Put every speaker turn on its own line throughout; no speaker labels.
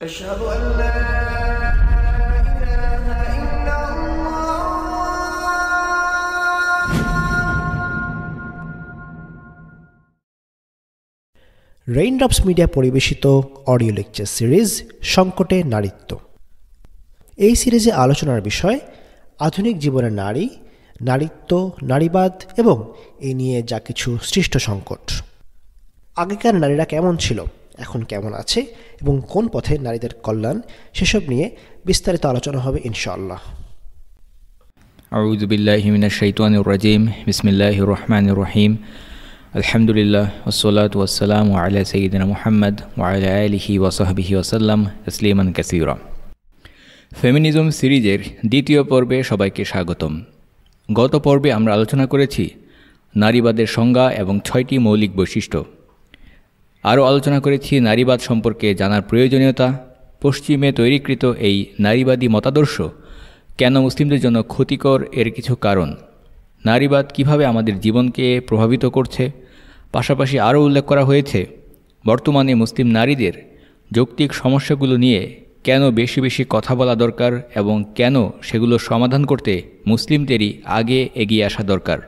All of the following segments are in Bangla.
أشهد أن لا إله إلا الله
রেইনড্রপস মিডিয়া পরিবেশিত অডিও লেকচার সিরিজ সংকটে নারীত্ব। এই সিরিজে আলোচনার বিষয় আধুনিক জীবনের নারী, নারীত্ব, নারীবাদ এবং এই নিয়ে যা কিছু সৃষ্ট সংকট। আগেকার নারীরা কেমন ছিল, এখন কেমন আছে এবং কোন পথে নারীদের কল্যাণ, সেসব নিয়ে বিস্তারিত আলোচনা হবে ইনশাআল্লাহ।
আউযু বিল্লাহি মিনাশ শাইতানির রাজিম। বিসমিল্লাহির রহমানির রহিম। আলহামদুলিল্লাহ ওয়াসসালাতু ওয়াসসালামু আলা সাইয়্যিদিনা মুহাম্মদ ওয়া আলা আলিহি ওয়া সাহবিহি ওয়াসাল্লাম তাসলিমান কাসীরা। ফেমিনিজম সিরিজের দ্বিতীয় পর্বে সবাইকে স্বাগতম। গত পর্বে আমরা আলোচনা করেছি নারীবাদের সংজ্ঞা এবং 6টি মৌলিক বৈশিষ্ট্য। আরও আলোচনা করেছি নারীবাদ সম্পর্কে জানার প্রয়োজনীয়তা, পশ্চিমে তৈরিকৃত এই নারীবাদী মতাদর্শ কেন মুসলিমদের জন্য ক্ষতিকর, এর কিছু কারণ, নারীবাদ কিভাবে আমাদের জীবনকে প্রভাবিত করছে। পাশাপাশি আরও উল্লেখ করা হয়েছে বর্তমানে মুসলিম নারীদের যৌক্তিক সমস্যাগুলো নিয়ে কেন বেশি বেশি কথা বলা দরকার এবং কেন সেগুলো সমাধান করতে মুসলিমদেরই আগে এগিয়ে আসা দরকার।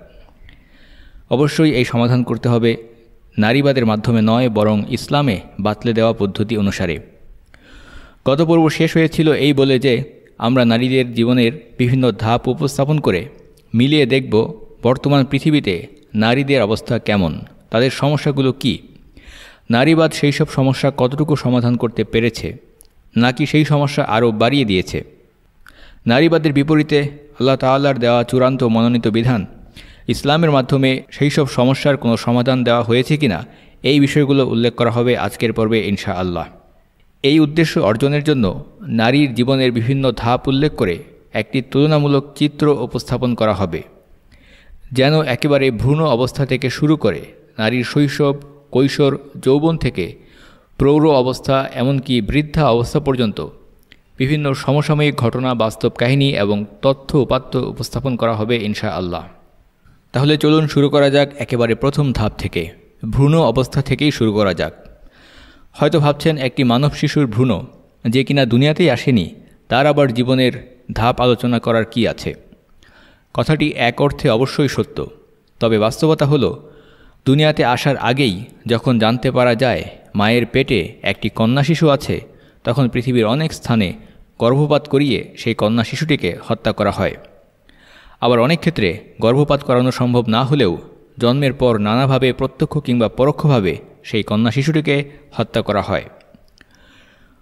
অবশ্যই এই সমাধান করতে হবে নারীবাদের মাধ্যমে নয়, বরং ইসলামে বাতলে দেওয়া পদ্ধতি অনুসারে। গত পর্ব শেষ হয়েছিল এই বলে যে আমরা নারীদের জীবনের বিভিন্ন ধাপ উপস্থাপন করে মিলিয়ে দেখব বর্তমান পৃথিবীতে নারীদের অবস্থা কেমন, তাদের সমস্যাগুলো কি, নারীবাদ সেই সব সমস্যা কতটুকু সমাধান করতে পেরেছে নাকি সেই সমস্যা আরও বাড়িয়ে দিয়েছে। নারীবাদের বিপরীতে আল্লাহ তাআলার দেওয়া চূড়ান্ত মনোনীত বিধান ইসলামের মাধ্যমে সেই সব সমস্যার কোনো সমাধান দেওয়া হয়েছে কিনা, এই বিষয়গুলো উল্লেখ করা হবে আজকের পর্বে ইনশাআল্লাহ। এই উদ্দেশ্য অর্জনের জন্য নারীর জীবনের বিভিন্ন ধাপ উল্লেখ করে একটি তুলনামূলক চিত্র উপস্থাপন করা হবে, যেন একেবারে ভ্রূণ অবস্থা থেকে শুরু করে নারীর শৈশব, কৈশোর, যৌবন থেকে প্রৌঢ় অবস্থা এমনকি বৃদ্ধা অবস্থা পর্যন্ত বিভিন্ন সমসাময়িক ঘটনা, বাস্তব কাহিনী এবং তথ্য উপাত্ত উপস্থাপন করা হবে ইনশাআল্লাহ। তাহলে চলুন শুরু করা যাক একেবারে প্রথম ধাপ থেকে, ভ্রূণ অবস্থা থেকেই শুরু করা যাক। হয়তো ভাবছেন একটি মানব শিশুর ভ্রূণ যে কিনা দুনিয়াতেই আসেনি, তার আবার জীবনের ধাপ আলোচনা করার কি আছে। কথাটি এক অর্থে অবশ্যই সত্য, তবে বাস্তবতা হলো দুনিয়াতে আসার আগেই যখন জানতে পারা যায় মায়ের পেটে একটি কন্যা শিশু আছে, তখন পৃথিবীর অনেক স্থানে গর্ভপাত করিয়ে সেই কন্যা শিশুটিকে হত্যা করা হয়। আবার অনেক ক্ষেত্রে গর্ভপাত করানো সম্ভব না হলেও জন্মের পর নানাভাবে প্রত্যক্ষ কিংবা পরোক্ষভাবে সেই কন্যা শিশুটিকে হত্যা করা হয়।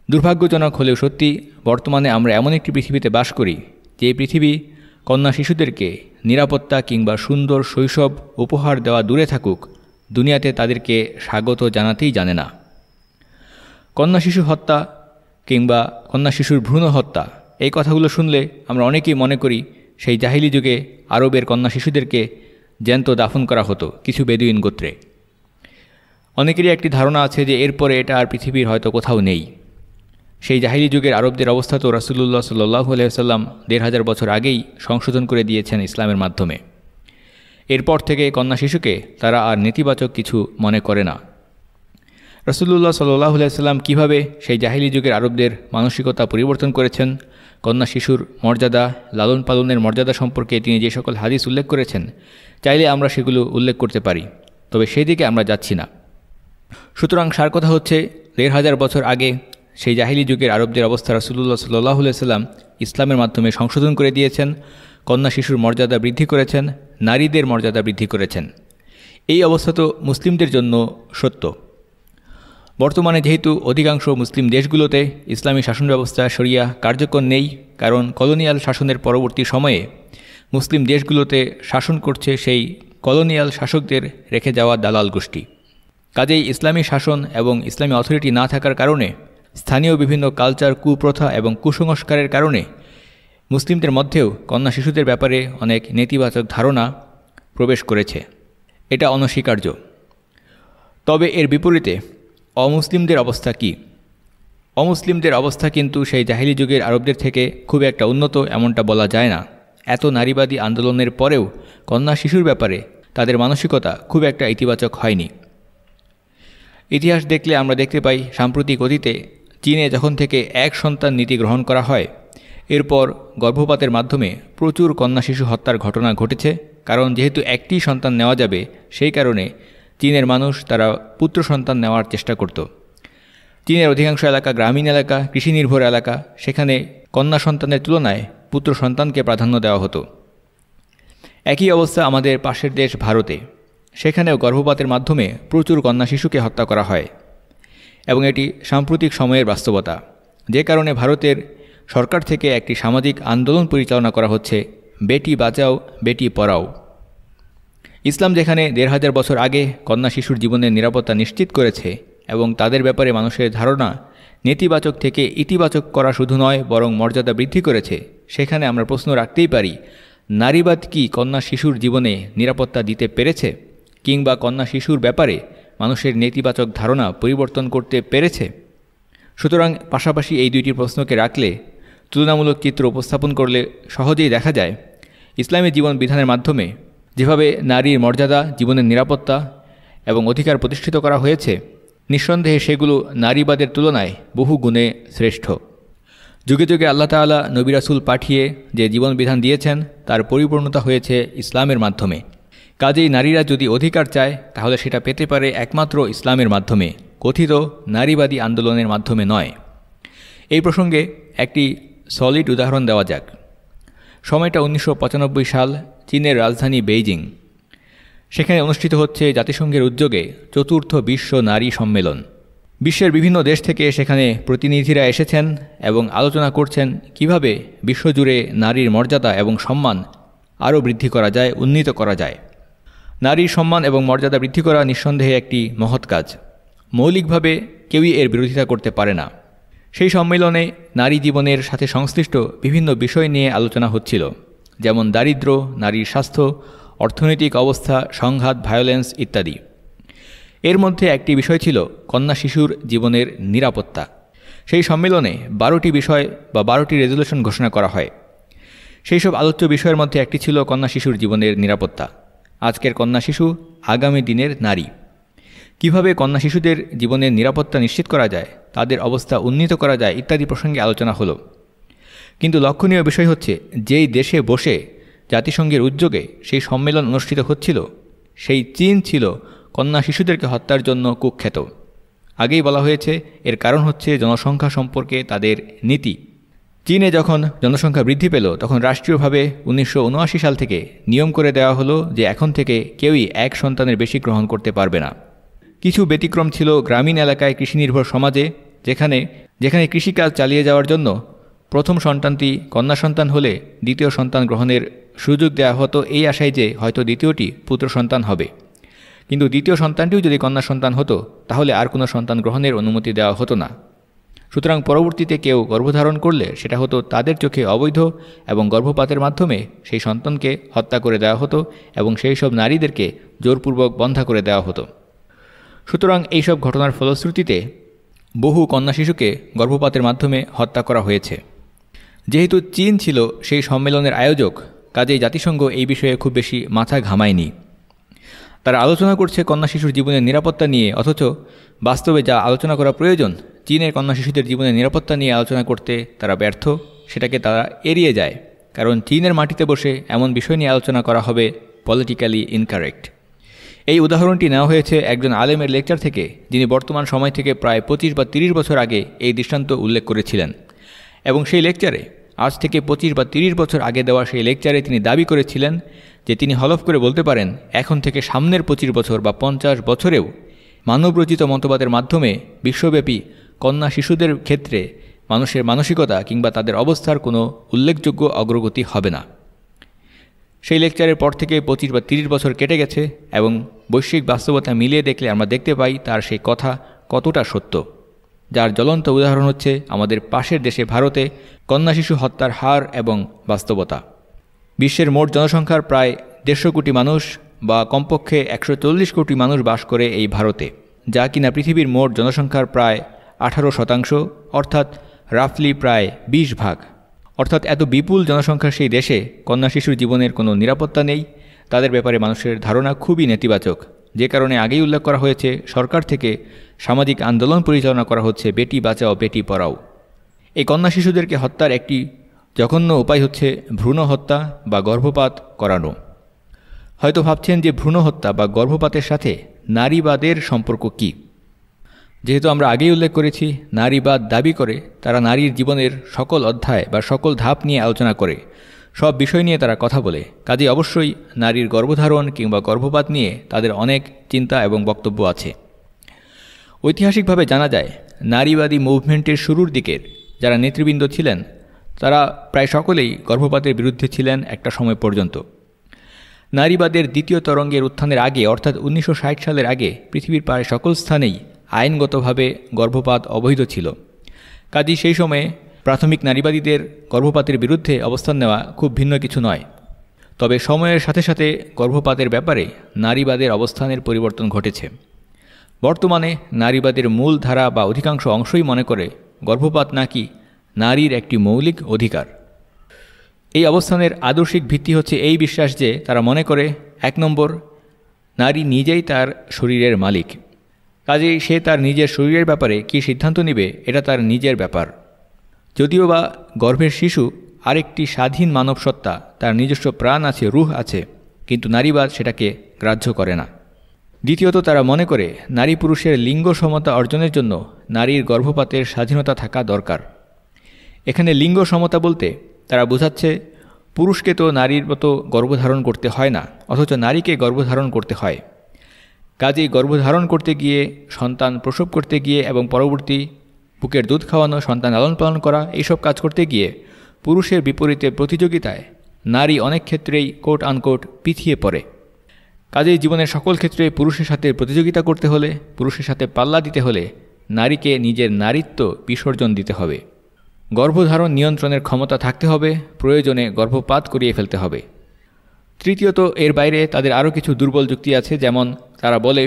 দুর্ভাগ্যজনক হলেও সত্যি, বর্তমানে আমরা এমন একটি পৃথিবীতে বাস করি যে পৃথিবী কন্যা শিশুদেরকে নিরাপত্তা কিংবা সুন্দর শৈশব উপহার দেওয়া দূরে থাকুক, দুনিয়াতে তাদেরকে স্বাগত জানাতেই জানে না। কন্যা শিশু হত্যা কিংবা কন্যা শিশুর ভ্রূণ হত্যা, এই কথাগুলো শুনলে আমরা অনেকেই মনে করি সেই জাহিলি যুগে আরবের কন্যা শিশুদেরকে জ্যান্ত দাফন করা হতো কিছু বেদুইন গোত্রে। অনেকেরই একটি ধারণা আছে যে এরপরে এটা আর পৃথিবীর হয়তো কোথাও নেই। সেই জাহিলি যুগের আরবদের অবস্থা তো রাসূলুল্লাহ সাল্লাল্লাহু আলাইহি ওয়াসাল্লাম ১৫০০ বছর আগেই সংশোধন করে দিয়েছেন ইসলামের মাধ্যমে। এরপর থেকে কন্যা শিশুকে তারা আর নেতিবাচক কিছু মনে করে না। রাসূলুল্লাহ সাল্লাল্লাহু আলাইহি ওয়াসাল্লাম কীভাবে সেই জাহিলি যুগের আরবদের মানসিকতা পরিবর্তন করেছেন, কন্যা শিশুর মর্যাদা, লালন পালনের মর্যাদা সম্পর্কে তিনি যে সকল হাদিস উল্লেখ করেছেন, চাইলে আমরা সেগুলো উল্লেখ করতে পারি, তবে সেই দিকে আমরা যাচ্ছি না। সুতরাং সার কথা হচ্ছে ১৫০০ বছর আগে সেই জাহিলি যুগের আরবদের অবস্থা রাসূলুল্লাহ সাল্লাল্লাহু আলাইহি ওয়াসাল্লাম ইসলামের মাধ্যমে সংশোধন করে দিয়েছেন, কন্যা শিশুর মর্যাদা বৃদ্ধি করেছেন, নারীদের মর্যাদা বৃদ্ধি করেছেন। এই অবস্থা তো মুসলিমদের জন্য সত্য। বর্তমানে যেহেতু অধিকাংশ মুসলিম দেশগুলোতে ইসলামী শাসন ব্যবস্থা শরিয়া কার্যকর নেই, কারণ কলোনিয়াল শাসনের পরবর্তী সময়ে মুসলিম দেশগুলোতে শাসন করছে সেই কলোনিয়াল শাসকদের রেখে যাওয়া দালাল গোষ্ঠী। কাজেই ইসলামী শাসন এবং ইসলামী অথরিটি না থাকার কারণে স্থানীয় বিভিন্ন কালচার, কুপ্রথা এবং কুসংস্কারের কারণে মুসলিমদের মধ্যেও কন্যা শিশুদের ব্যাপারে অনেক নেতিবাচক ধারণা প্রবেশ করেছে। এটা অনস্বীকার্য। তবে এর বিপরীতে অমুসলিমদের অবস্থা কি? অমুসলিমদের অবস্থা কিন্তু সেই জাহিলি যুগের আরবদের থেকে খুব একটা উন্নত এমনটা বলা যায় না। এত নারীবাদী আন্দোলনের পরেও কন্যা শিশুর ব্যাপারে তাদের মানসিকতা খুব একটা ইতিবাচক হয়নি। ইতিহাস দেখলে আমরা দেখতে পাই সাম্প্রতিক অতীতে চীনে যখন থেকে এক সন্তান নীতি গ্রহণ করা হয়, এরপর গর্ভপাতের মাধ্যমে প্রচুর কন্যা শিশু হত্যার ঘটনা ঘটেছে। কারণ যেহেতু একটি সন্তান নেওয়া যাবে, সেই কারণে চীনের মানুষ তারা পুত্র সন্তান নেওয়ার চেষ্টা করত। চীনের অধিকাংশ এলাকা গ্রামীণ এলাকা, কৃষি নির্ভর এলাকা, সেখানে কন্যা সন্তানের তুলনায় পুত্র সন্তানকে প্রাধান্য দেওয়া হতো। একই অবস্থা আমাদের পাশের দেশ ভারতে। সেখানেও গর্ভপাতের মাধ্যমে প্রচুর কন্যা শিশুকে হত্যা করা হয় এবং এটি সাম্প্রতিক সময়ের বাস্তবতা, যে কারণে ভারতের সরকার থেকে একটি সামাজিক আন্দোলন পরিচালনা করা হচ্ছে, বেটি বাঁচাও বেটি পড়াও। ইসলাম যেখানে ১৫০০ বছর আগে কন্যা শিশুর জীবনের নিরাপত্তা নিশ্চিত করেছে এবং তাদের ব্যাপারে মানুষের ধারণা নেতিবাচক থেকে ইতিবাচক করা শুধু নয় বরং মর্যাদা বৃদ্ধি করেছে, সেখানে আমরা প্রশ্ন রাখতেই পারি, নারীবাদ কি কন্যা শিশুর জীবনে নিরাপত্তা দিতে পেরেছে, কিংবা কন্যা শিশুর ব্যাপারে মানুষের নেতিবাচক ধারণা পরিবর্তন করতে পেরেছে? সুতরাং পাশাপাশি এই দুইটি প্রশ্নকে রাখলে, তুলনামূলক চিত্র উপস্থাপন করলে সহজেই দেখা যায় ইসলামী জীবন বিধানের মাধ্যমে যেভাবে নারীর মর্যাদা, জীবনের নিরাপত্তা এবং অধিকার প্রতিষ্ঠিত করা হয়েছে, নিঃসন্দেহে সেগুলো নারীবাদের তুলনায় বহু গুণে শ্রেষ্ঠ। যুগে যুগে আল্লাহ তাআলা নবী রাসূল পাঠিয়ে যে জীবন বিধান দিয়েছেন তার পরিপূর্ণতা হয়েছে ইসলামের মাধ্যমে। কাজেই নারীরা যদি অধিকার চায় তাহলে সেটা পেতে পারে একমাত্র ইসলামের মাধ্যমে, কথিত নারীবাদী আন্দোলনের মাধ্যমে নয়। এই প্রসঙ্গে একটি সলিড উদাহরণ দেওয়া যাক। সময়টা ১৯৯৫ সাল, চীনের রাজধানী বেইজিং। সেখানে অনুষ্ঠিত হচ্ছে জাতিসংঘের উদ্যোগে ৪র্থ বিশ্ব নারী সম্মেলন। বিশ্বের বিভিন্ন দেশ থেকে সেখানে প্রতিনিধিরা এসেছেন এবং আলোচনা করছেন কিভাবে বিশ্বজুড়ে নারীর মর্যাদা এবং সম্মান আরও বৃদ্ধি করা যায়, উন্নীত করা যায়। নারীর সম্মান এবং মর্যাদা বৃদ্ধি করা নিঃসন্দেহে একটি মহৎ কাজ। মৌলিকভাবে কেউই এর বিরোধিতা করতে পারে না। সেই সম্মেলনে নারী জীবনের সাথে সংশ্লিষ্ট বিভিন্ন বিষয় নিয়ে আলোচনা হচ্ছিল, যেমন দারিদ্র্য, নারীর স্বাস্থ্য, অর্থনৈতিক অবস্থা, সংঘাত, ভায়োলেন্স ইত্যাদি। এর মধ্যে একটি বিষয় ছিল কন্যা শিশুর জীবনের নিরাপত্তা। সেই সম্মেলনে 12টি বিষয় বা 12টি রেজুলেশন ঘোষণা করা হয়। সেই সব আলোচ্য বিষয়ের মধ্যে একটি ছিল কন্যা শিশুর জীবনের নিরাপত্তা। আজকের কন্যা শিশু আগামী দিনের নারী। কিভাবে কন্যা শিশুদের জীবনের নিরাপত্তা নিশ্চিত করা যায়, তাদের অবস্থা উন্নীত করা যায় ইত্যাদি প্রসঙ্গে আলোচনা হলো। কিন্তু লক্ষণীয় বিষয় হচ্ছে, যেই দেশে বসে জাতিসংঘের উদ্যোগে সেই সম্মেলন অনুষ্ঠিত হচ্ছিল, সেই চীন ছিল কন্যা শিশুদেরকে হত্যার জন্য কুখ্যাত। আগেই বলা হয়েছে এর কারণ হচ্ছে জনসংখ্যা সম্পর্কে তাদের নীতি। চীনে যখন জনসংখ্যা বৃদ্ধি পেল তখন রাষ্ট্রীয়ভাবে ১৯৭৯ সাল থেকে নিয়ম করে দেওয়া হলো যে এখন থেকে কেউই এক সন্তানের বেশি গ্রহণ করতে পারবে না। কিছু ব্যতিক্রম ছিল গ্রামীণ এলাকায় কৃষিনির্ভর সমাজে, যেখানে কৃষিকাজ চালিয়ে যাওয়ার জন্য প্রথম সন্তানটি কন্যা সন্তান হলে দ্বিতীয় সন্তান গ্রহণের সুযোগ দেওয়া হতো এই আশায় যে হয়তো দ্বিতীয়টি পুত্র সন্তান হবে। কিন্তু দ্বিতীয় সন্তানটিও যদি কন্যা সন্তান হতো তাহলে আর কোনো সন্তান গ্রহণের অনুমতি দেওয়া হতো না। সুতরাং পরবর্তীতে কেউ গর্ভধারণ করলে সেটা হতো তাদের চোখে অবৈধ এবং গর্ভপাতের মাধ্যমে সেই সন্তানকে হত্যা করে দেওয়া হতো এবং সেই সব নারীদেরকে জোরপূর্বক বন্ধ্যা করে দেওয়া হতো। সুতরাং এইসব ঘটনার ফলশ্রুতিতে বহু কন্যা শিশুকে গর্ভপাতের মাধ্যমে হত্যা করা হয়েছে। যেহেতু চীন ছিল সেই সম্মেলনের আয়োজক, কাজেই জাতিসংঘ এই বিষয়ে খুব বেশি মাথা ঘামায়নি। তারা আলোচনা করছে কন্যা শিশুর জীবনের নিরাপত্তা নিয়ে, অথচ বাস্তবে যা আলোচনা করা প্রয়োজন চীনের কন্যা শিশুদের জীবনের নিরাপত্তা নিয়ে আলোচনা করতে তারা ব্যর্থ, সেটাকে তারা এড়িয়ে যায়। কারণ চীনের মাটিতে বসে এমন বিষয় নিয়ে আলোচনা করা হবে পলিটিক্যালি ইনকারেক্ট। এই উদাহরণটি নেওয়া হয়েছে একজন আলেমের লেকচার থেকে, যিনি বর্তমান সময় থেকে প্রায় 25 বা 30 বছর আগে এই দৃষ্টান্ত উল্লেখ করেছিলেন। এবং সেই লেকচারে, আজ থেকে 25 বা 30 বছর আগে দেওয়া সেই লেকচারে তিনি দাবি করেছিলেন যে তিনি হলফ করে বলতে পারেন এখন থেকে সামনের 25 বছর বা 50 বছরেও মানবরচিত মতবাদের মাধ্যমে বিশ্বব্যাপী কন্যা শিশুদের ক্ষেত্রে মানুষের মানসিকতা কিংবা তাদের অবস্থার কোনো উল্লেখযোগ্য অগ্রগতি হবে না। সেই লেকচারের পর থেকে 25 বা 30 বছর কেটে গেছে এবং বৈশ্বিক বাস্তবতা মিলিয়ে দেখলে আমরা দেখতে পাই তার সেই কথা কতটা সত্য, যার জ্বলন্ত উদাহরণ হচ্ছে আমাদের পাশের দেশে ভারতে কন্যা শিশু হত্যার হার এবং বাস্তবতা। বিশ্বের মোট জনসংখ্যার প্রায় 150 কোটি মানুষ বা কমপক্ষে 140 কোটি মানুষ বাস করে এই ভারতে, যা কিনা পৃথিবীর মোট জনসংখ্যার প্রায় 18%, অর্থাৎ রাফলি প্রায় 20 ভাগ। অর্থাৎ এত বিপুল জনসংখ্যার সেই দেশে কন্যা শিশুর জীবনের কোনো নিরাপত্তা নেই, তাদের ব্যাপারে মানুষের ধারণা খুবই নেতিবাচক। যে কারণে আগেই উল্লেখ করা হয়েছে সরকার থেকে সামাজিক আন্দোলন পরিচালনা করা হচ্ছে বেটি বাঁচাও বেটি পড়াও। এই কন্যা শিশুদেরকে হত্যার একটি জঘন্য উপায় হচ্ছে ভ্রূণ হত্যা বা গর্ভপাত করানো। হয়তো ভাবছেন যে ভ্রূণ হত্যা বা গর্ভপাতের সাথে নারীবাদের সম্পর্ক কী? যেহেতু আমরা আগেই উল্লেখ করেছি, নারীবাদ দাবি করে তারা নারীর জীবনের সকল অধ্যায় বা সকল ধাপ নিয়ে আলোচনা করে, সব বিষয় নিয়ে তারা কথা বলে। কাজেই অবশ্যই নারীর গর্ভধারণ কিংবা গর্ভপাত নিয়ে তাদের অনেক চিন্তা এবং বক্তব্য আছে। ঐতিহাসিকভাবে জানা যায়, নারীবাদী মুভমেন্টের শুরুর দিকের যারা নেতৃবৃন্দ ছিলেন তারা প্রায় সকলেই গর্ভপাতের বিরুদ্ধে ছিলেন একটা সময় পর্যন্ত। নারীবাদের দ্বিতীয় তরঙ্গের উত্থানের আগে অর্থাৎ 1960 সালের আগে পৃথিবীর প্রায় সকল স্থানেই আইনগতভাবে গর্ভপাত অবৈধ ছিল। কাজেই সেই সময়ে প্রাথমিক নারীবাদীদের গর্ভপাতের বিরুদ্ধে অবস্থান নেওয়া খুব ভিন্ন কিছু নয়। তবে সময়ের সাথে সাথে গর্ভপাতের ব্যাপারে নারীবাদের অবস্থানের পরিবর্তন ঘটেছে। বর্তমানে নারীবাদের মূল ধারা বা অধিকাংশ অংশই মনে করে গর্ভপাত নাকি নারীর একটি মৌলিক অধিকার। এই অবস্থানের আদর্শিক ভিত্তি হচ্ছে এই বিশ্বাস যে তারা মনে করে 1 নম্বর, নারী নিজেই তার শরীরের মালিক। কাজেই সে তার নিজের শরীরের ব্যাপারে কী সিদ্ধান্ত নেবে এটা তার নিজের ব্যাপার। যদিও বা গর্ভের শিশু আরেকটি স্বাধীন মানব সত্তা, তার নিজস্ব প্রাণ আছে, রুহ আছে, কিন্তু নারীবাদ সেটাকে গ্রাহ্য করে না। দ্বিতীয়ত, তারা মনে করে নারী পুরুষের লিঙ্গ সমতা অর্জনের জন্য নারীর গর্ভপাতের স্বাধীনতা থাকা দরকার। এখানে লিঙ্গ সমতা বলতে তারা বোঝাচ্ছে পুরুষকে তো নারীর মতো গর্ভধারণ করতে হয় না, অথচ নারীকে গর্ভধারণ করতে হয়। কাজেই গর্ভধারণ করতে গিয়ে, সন্তান প্রসব করতে গিয়ে এবং পরবর্তী বুকের দুধ খাওয়ানো, সন্তান লালন পালন করা, এইসব কাজ করতে গিয়ে পুরুষের বিপরীতে প্রতিযোগিতায় নারী অনেক ক্ষেত্রেই কোট আনকোট পিছিয়ে পড়ে। কাজেই জীবনের সকল ক্ষেত্রে পুরুষের সাথে প্রতিযোগিতা করতে হলে, পুরুষের সাথে পাল্লা দিতে হলে নারীকে নিজের নারীত্ব বিসর্জন দিতে হবে। গর্ভধারণ নিয়ন্ত্রণের ক্ষমতা থাকতে হবে, প্রয়োজনে গর্ভপাত করিয়ে ফেলতে হবে। তৃতীয়ত, এর বাইরে তাদের আরও কিছু দুর্বল যুক্তি আছে। যেমন তারা বলে,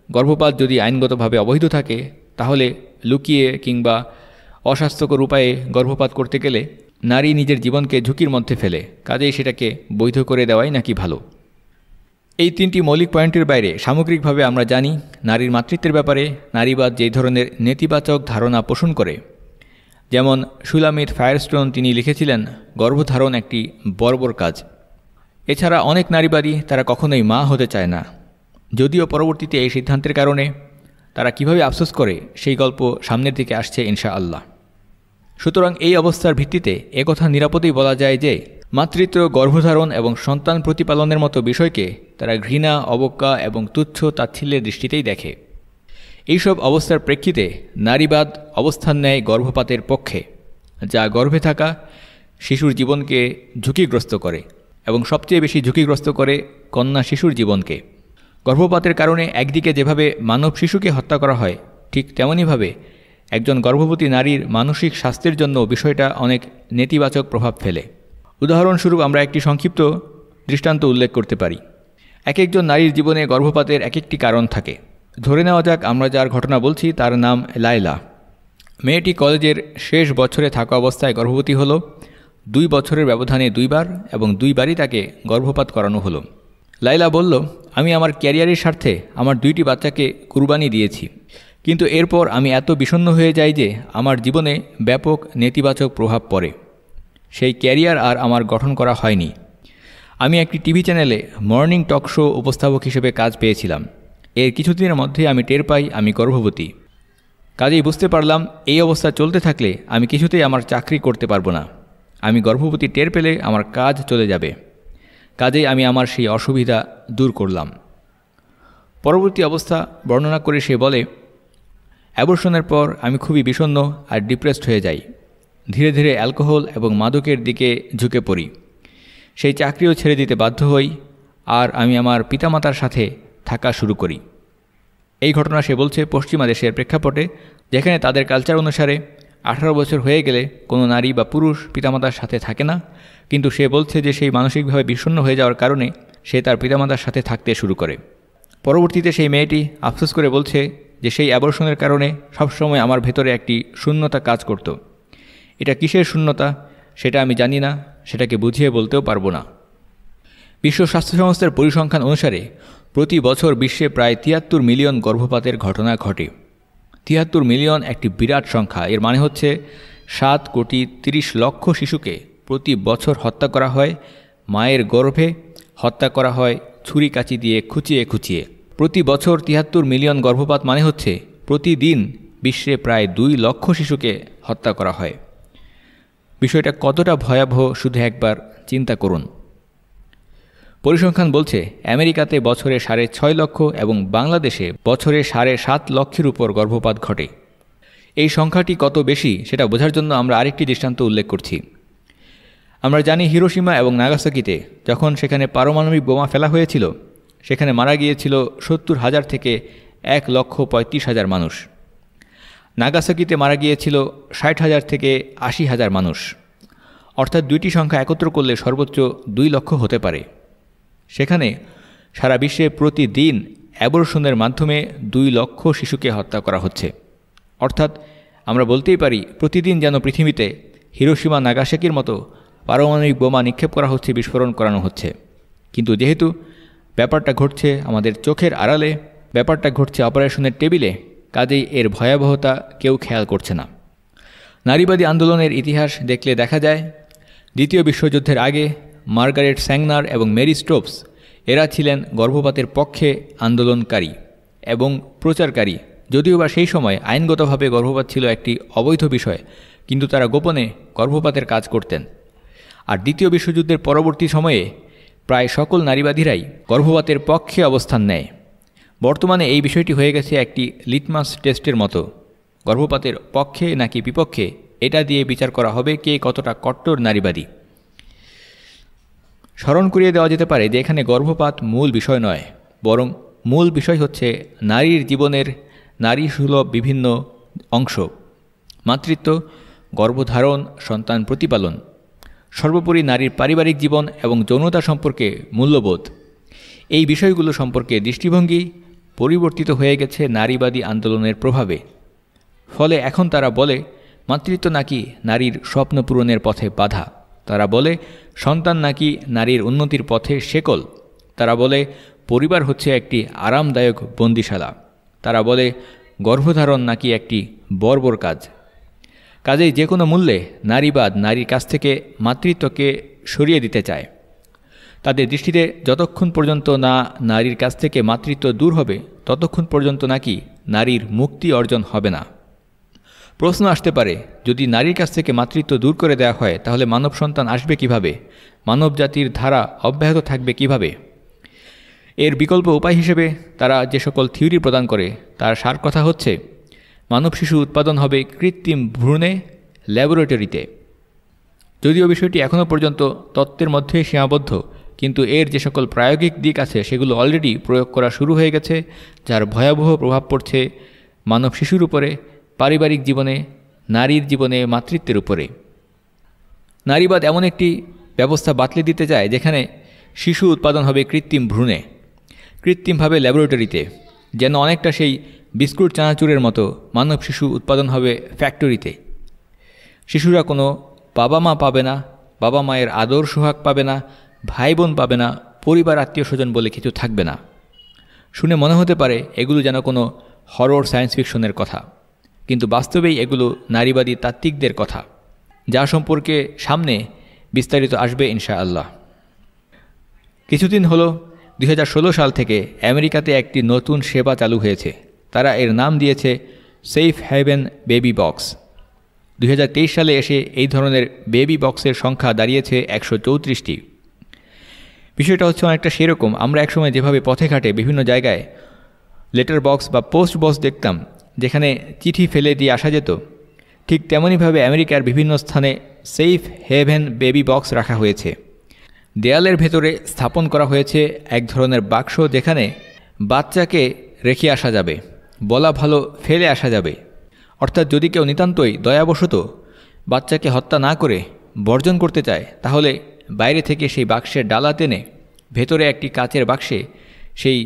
গর্ভপাত যদি আইনগতভাবে অবৈধ থাকে তাহলে লুকিয়ে কিংবা অস্বাস্থ্যকর উপায়ে গর্ভপাত করতে গেলে নারী নিজের জীবনকে ঝুঁকির মধ্যে ফেলে, কাজেই সেটাকে বৈধ করে দেওয়াই নাকি ভালো। এই 3টি মৌলিক পয়েন্টের বাইরে সামগ্রিকভাবে আমরা জানি নারীর মাতৃত্বের ব্যাপারে নারীবাদ যেই ধরনের নেতিবাচক ধারণা পোষণ করে। যেমন সুলামিত ফায়ারস্টোন তিনি লিখেছিলেন, গর্ভধারণ একটি বর্বর কাজ। এছাড়া অনেক নারীবাদী তারা কখনোই মা হতে চায় না, যদিও পরবর্তীতে এই সিদ্ধান্তের কারণে তারা কিভাবে আফসোস করে সেই গল্প সামনের দিকে আসছে ইনশাআল্লাহ। সুতরাং এই অবস্থার ভিত্তিতে একথা নিরাপদেই বলা যায় যে মাতৃত্ব, গর্ভধারণ এবং সন্তান প্রতিপালনের মতো বিষয়কে তারা ঘৃণা, অবজ্ঞা এবং তুচ্ছ তাচ্ছিল্যের দৃষ্টিতেই দেখে। এইসব অবস্থার প্রেক্ষিতে নারীবাদ অবস্থান নেয় গর্ভপাতের পক্ষে, যা গর্ভে থাকা শিশুর জীবনকে ঝুঁকিগ্রস্ত করে এবং সবচেয়ে বেশি ঝুঁকিগ্রস্ত করে কন্যা শিশুর জীবনকে। গর্ভপাতের কারণে একদিকে যেভাবে মানব শিশুকে হত্যা করা হয়, ঠিক তেমনইভাবে একজন গর্ভবতী নারীর মানসিক স্বাস্থ্যের জন্য বিষয়টা অনেক নেতিবাচক প্রভাব ফেলে। উদাহরণস্বরূপ আমরা একটি সংক্ষিপ্ত দৃষ্টান্ত উল্লেখ করতে পারি। এক একজন নারীর জীবনে গর্ভপাতের এক একটি কারণ থাকে। ধরে নেওয়া যাক আমরা যার ঘটনা বলছি তার নাম লায়লা। মেয়েটি কলেজের শেষ বছরে থাকা অবস্থায় গর্ভবতী হলো। 2 বছরের ব্যবধানে 2 বার এবং 2 বারই তাকে গর্ভপাত করানো হলো। লায়লা বলল, আমি আমার ক্যারিয়ারের স্বার্থে আমার 2টি বাচ্চাকে কুরবানি দিয়েছি, কিন্তু এরপর আমি এত বিষণ্ণ হয়ে যাই যে আমার জীবনে ব্যাপক নেতিবাচক প্রভাব পড়ে। সেই ক্যারিয়ার আর আমার গঠন করা হয়নি। আমি একটি টিভি চ্যানেলে মর্নিং টক শো উপস্থাপক হিসেবে কাজ পেয়েছিলাম। এর কিছুদিনের মধ্যে আমি টের পাই আমি গর্ভবতী। কাজেই বুঝতে পারলাম এই অবস্থা চলতে থাকলে আমি কিছুতেই আমার চাকরি করতে পারবো না। আমি গর্ভবতী টের পেলে আমার কাজ চলে যাবে। কাজেই আমি আমার সেই অসুবিধা দূর করলাম। পরবর্তী অবস্থা বর্ণনা করে সে বলে, অ্যাবর্শনের পর আমি খুবই বিষণ্ণ আর ডিপ্রেসড হয়ে যাই। ধীরে ধীরে অ্যালকোহল এবং মাদকের দিকে ঝুঁকে পড়ি। সেই চাকরিও ছেড়ে দিতে বাধ্য হই আর আমি আমার পিতামাতার সাথে থাকা শুরু করি। এই ঘটনা সে বলছে পশ্চিমা দেশের প্রেক্ষাপটে, যেখানে তাদের কালচার অনুসারে 18 বছর হয়ে গেলে কোনো নারী বা পুরুষ পিতামাতার সাথে থাকে না। কিন্তু সে বলছে যে সেই মানসিকভাবে বিষণ্ণ হয়ে যাওয়ার কারণে সে তার পিতামাতার সাথে থাকতে শুরু করে। পরবর্তীতে সেই মেয়েটি আফসোস করে বলছে যে সেই অ্যাবর্শনের কারণে সবসময় আমার ভেতরে একটি শূন্যতা কাজ করত। এটা কিসের শূন্যতা সেটা আমি জানি না, সেটাকে বুঝিয়ে বলতেও পারবো না। বিশ্ব স্বাস্থ্য সংস্থার পরিসংখ্যান অনুসারে প্রতি বছর বিশ্বে প্রায় ৭৩ মিলিয়ন গর্ভপাতের ঘটনা ঘটে। ৭৩ মিলিয়ন একটি বিরাট সংখ্যা। এর মানে হচ্ছে ৭,৩০,০০,০০০ শিশুকে প্রতি বছর হত্যা করা হয়, মায়ের গর্ভে হত্যা করা হয় ছুরি কাঁচি দিয়ে খুঁচিয়ে খুঁচিয়ে। প্রতি বছর ৭৩ মিলিয়ন গর্ভপাত মানে হচ্ছে প্রতিদিন বিশ্বে প্রায় ২ লক্ষ শিশুকে হত্যা করা হয়। বিষয়টা কতটা ভয়াবহ শুধু একবার চিন্তা করুন। পরিসংখ্যান বলছে আমেরিকাতে বছরে ৬.৫ লক্ষ এবং বাংলাদেশে বছরে ৭.৫ লক্ষের উপর গর্ভপাত ঘটে। এই সংখ্যাটি কত বেশি সেটা বোঝার জন্য আমরা আরেকটি দৃষ্টান্ত উল্লেখ করছি। আমরা জানি হিরোশিমা এবং নাগাসাকিতে যখন সেখানে পারমাণবিক বোমা ফেলা হয়েছিল, সেখানে মারা গিয়েছিল ৭০,০০০ থেকে ১,৩৫,০০০ মানুষ। নাগাসাকিতে মারা গিয়েছিল ৬০,০০০ থেকে ৮০,০০০ মানুষ। অর্থাৎ দুইটি সংখ্যা একত্র করলে সর্বোচ্চ ২ লক্ষ হতে পারে। সেখানে সারা বিশ্বে প্রতিদিন অ্যাবর্শনের মাধ্যমে ২ লক্ষ শিশুকে হত্যা করা হচ্ছে। অর্থাৎ আমরা বলতেই পারি প্রতিদিন যেন পৃথিবীতে হিরোশিমা নাগাসাকির মতো পারমাণবিক বোমা নিক্ষেপ করা হচ্ছে, বিস্ফোরণ করানো হচ্ছে। কিন্তু যেহেতু ব্যাপারটা ঘটছে আমাদের চোখের আড়ালে, ব্যাপারটা ঘটছে অপারেশনের টেবিলে, কাজেই এর ভয়াবহতা কেউ খেয়াল করছে না। নারীবাদী আন্দোলনের ইতিহাস দেখলে দেখা যায় দ্বিতীয় বিশ্বযুদ্ধের আগে মার্গারেট স্যাংনার এবং মেরি স্টোপস এরা ছিলেন গর্ভপাতের পক্ষে আন্দোলনকারী এবং প্রচারকারী। যদিও বা সেই সময় আইনগতভাবে গর্ভপাত ছিল একটি অবৈধ বিষয়, কিন্তু তারা গোপনে গর্ভপাতের কাজ করতেন। আর দ্বিতীয় বিশ্বযুদ্ধের পরবর্তী সময়ে প্রায় সকল নারীবাদীরাই গর্ভপাতের পক্ষে অবস্থান নেয়। বর্তমানে এই বিষয়টি হয়ে গেছে একটি লিটমাস টেস্টের মতো। গর্ভপাতের পক্ষে নাকি বিপক্ষে এটা দিয়ে বিচার করা হবে কে কতটা কট্টর নারীবাদী। স্মরণ করিয়ে দেওয়া যেতে পারে যে এখানে গর্ভপাত মূল বিষয় নয়, বরং মূল বিষয় হচ্ছে নারীর জীবনের নারীসুলভ বিভিন্ন অংশ, মাতৃত্ব, গর্ভধারণ, সন্তান প্রতিপালন, সর্বোপরি নারীর পারিবারিক জীবন এবং যৌনতা সম্পর্কে মূল্যবোধ। এই বিষয়গুলো সম্পর্কে দৃষ্টিভঙ্গি পরিবর্তিত হয়ে গেছে নারীবাদী আন্দোলনের প্রভাবে। ফলে এখন তারা বলে মাতৃত্ব নাকি নারীর স্বপ্ন পূরণের পথে বাধা। তারা বলে সন্তান নাকি নারীর উন্নতির পথে শেকল। তারা বলে পরিবার হচ্ছে একটি আরামদায়ক বন্দিশালা। তারা বলে গর্ভধারণ নাকি একটি বর্বর কাজ। কাজেই যে কোনো মূল্যে নারীবাদ নারীর কাছ থেকে মাতৃত্বকে সরিয়ে দিতে চায়। তাদের দৃষ্টিতে যতক্ষণ পর্যন্ত না নারীর কাছ থেকে মাতৃত্ব দূর হবে ততক্ষণ পর্যন্ত নাকি নারীর মুক্তি অর্জন হবে না। প্রশ্ন আসতে পারে, যদি নারীর কাছ থেকে মাতৃত্ব দূর করে দেওয়া হয় তাহলে মানব সন্তান আসবে কিভাবে? মানব জাতির ধারা অব্যাহত থাকবে কিভাবে? এর বিকল্প উপায় হিসেবে তারা যে সকল থিওরি প্রদান করে তার সার কথা হচ্ছে মানব শিশু উৎপাদন হবে কৃত্রিম ভ্রূণে, ল্যাবরেটরিতে। যদিও বিষয়টি এখনও পর্যন্ত তত্ত্বের মধ্যেই সীমাবদ্ধ, কিন্তু এর যে সকল প্রায়োগিক দিক আছে সেগুলো অলরেডি প্রয়োগ করা শুরু হয়ে গেছে, যার ভয়াবহ প্রভাব পড়ছে মানব শিশুর উপরে, পারিবারিক জীবনে, নারীর জীবনে, মাতৃত্বের উপরে। নারীবাদ এমন একটি ব্যবস্থা বাতলে দিতে চায় যেখানে শিশু উৎপাদন হবে কৃত্রিম ভ্রূণে, কৃত্রিমভাবে ল্যাবরেটরিতে, যেন অনেকটা সেই বিস্কুট চানাচুরের মতো মানব শিশু উৎপাদন হবে ফ্যাক্টরিতে। শিশুরা কোনো বাবা মা পাবে না, বাবা মায়ের আদর সোহাগ পাবে না, ভাই বোন পাবে না, পরিবার আত্মীয় স্বজন বলে কিছু থাকবে না। শুনে মনে হতে পারে এগুলো যেন কোনো হরর সায়েন্স ফিকশনের কথা, কিন্তু বাস্তবেই এগুলো নারীবাদী তাত্ত্বিকদের কথা, যা সম্পর্কে সামনে বিস্তারিত আসবে ইনশাআল্লাহ। কিছুদিন হলো 2016 সাল থেকে আমেরিকাতে একটি নতুন সেবা চালু হয়েছে। তারা এর নাম দিয়েছে সেফ হেভেন বেবি বক্স। 2023 সালে এসে এই ধরনের বেবি বক্সের সংখ্যা দাঁড়িয়েছে 134টি। বিষয়টা হচ্ছে অনেকটা সেরকম আমরা একসময় যেভাবে পথে ঘাটে বিভিন্ন জায়গায় লেটার বক্স বা পোস্ট বক্স দেখতাম যেখানে চিঠি ফেলে দিয়ে আসা যেত, ঠিক তেমনইভাবে আমেরিকার বিভিন্ন স্থানে সেফ হেভেন বেবি বক্স রাখা হয়েছে। দেয়ালের ভেতরে স্থাপন করা হয়েছে এক ধরনের বাক্স যেখানে বাচ্চাকে রেখে আসা যাবে, বলা ভালো ফেলে আসা যাবে। অর্থাৎ যদি কেউ নিতান্তই দয়াবশত বাচ্চাকে হত্যা না করে বর্জন করতে চায় তাহলে বাইরে থেকে সেই বাক্সের ডালা টেনে ভেতরে একটি কাচের বাক্সে সেই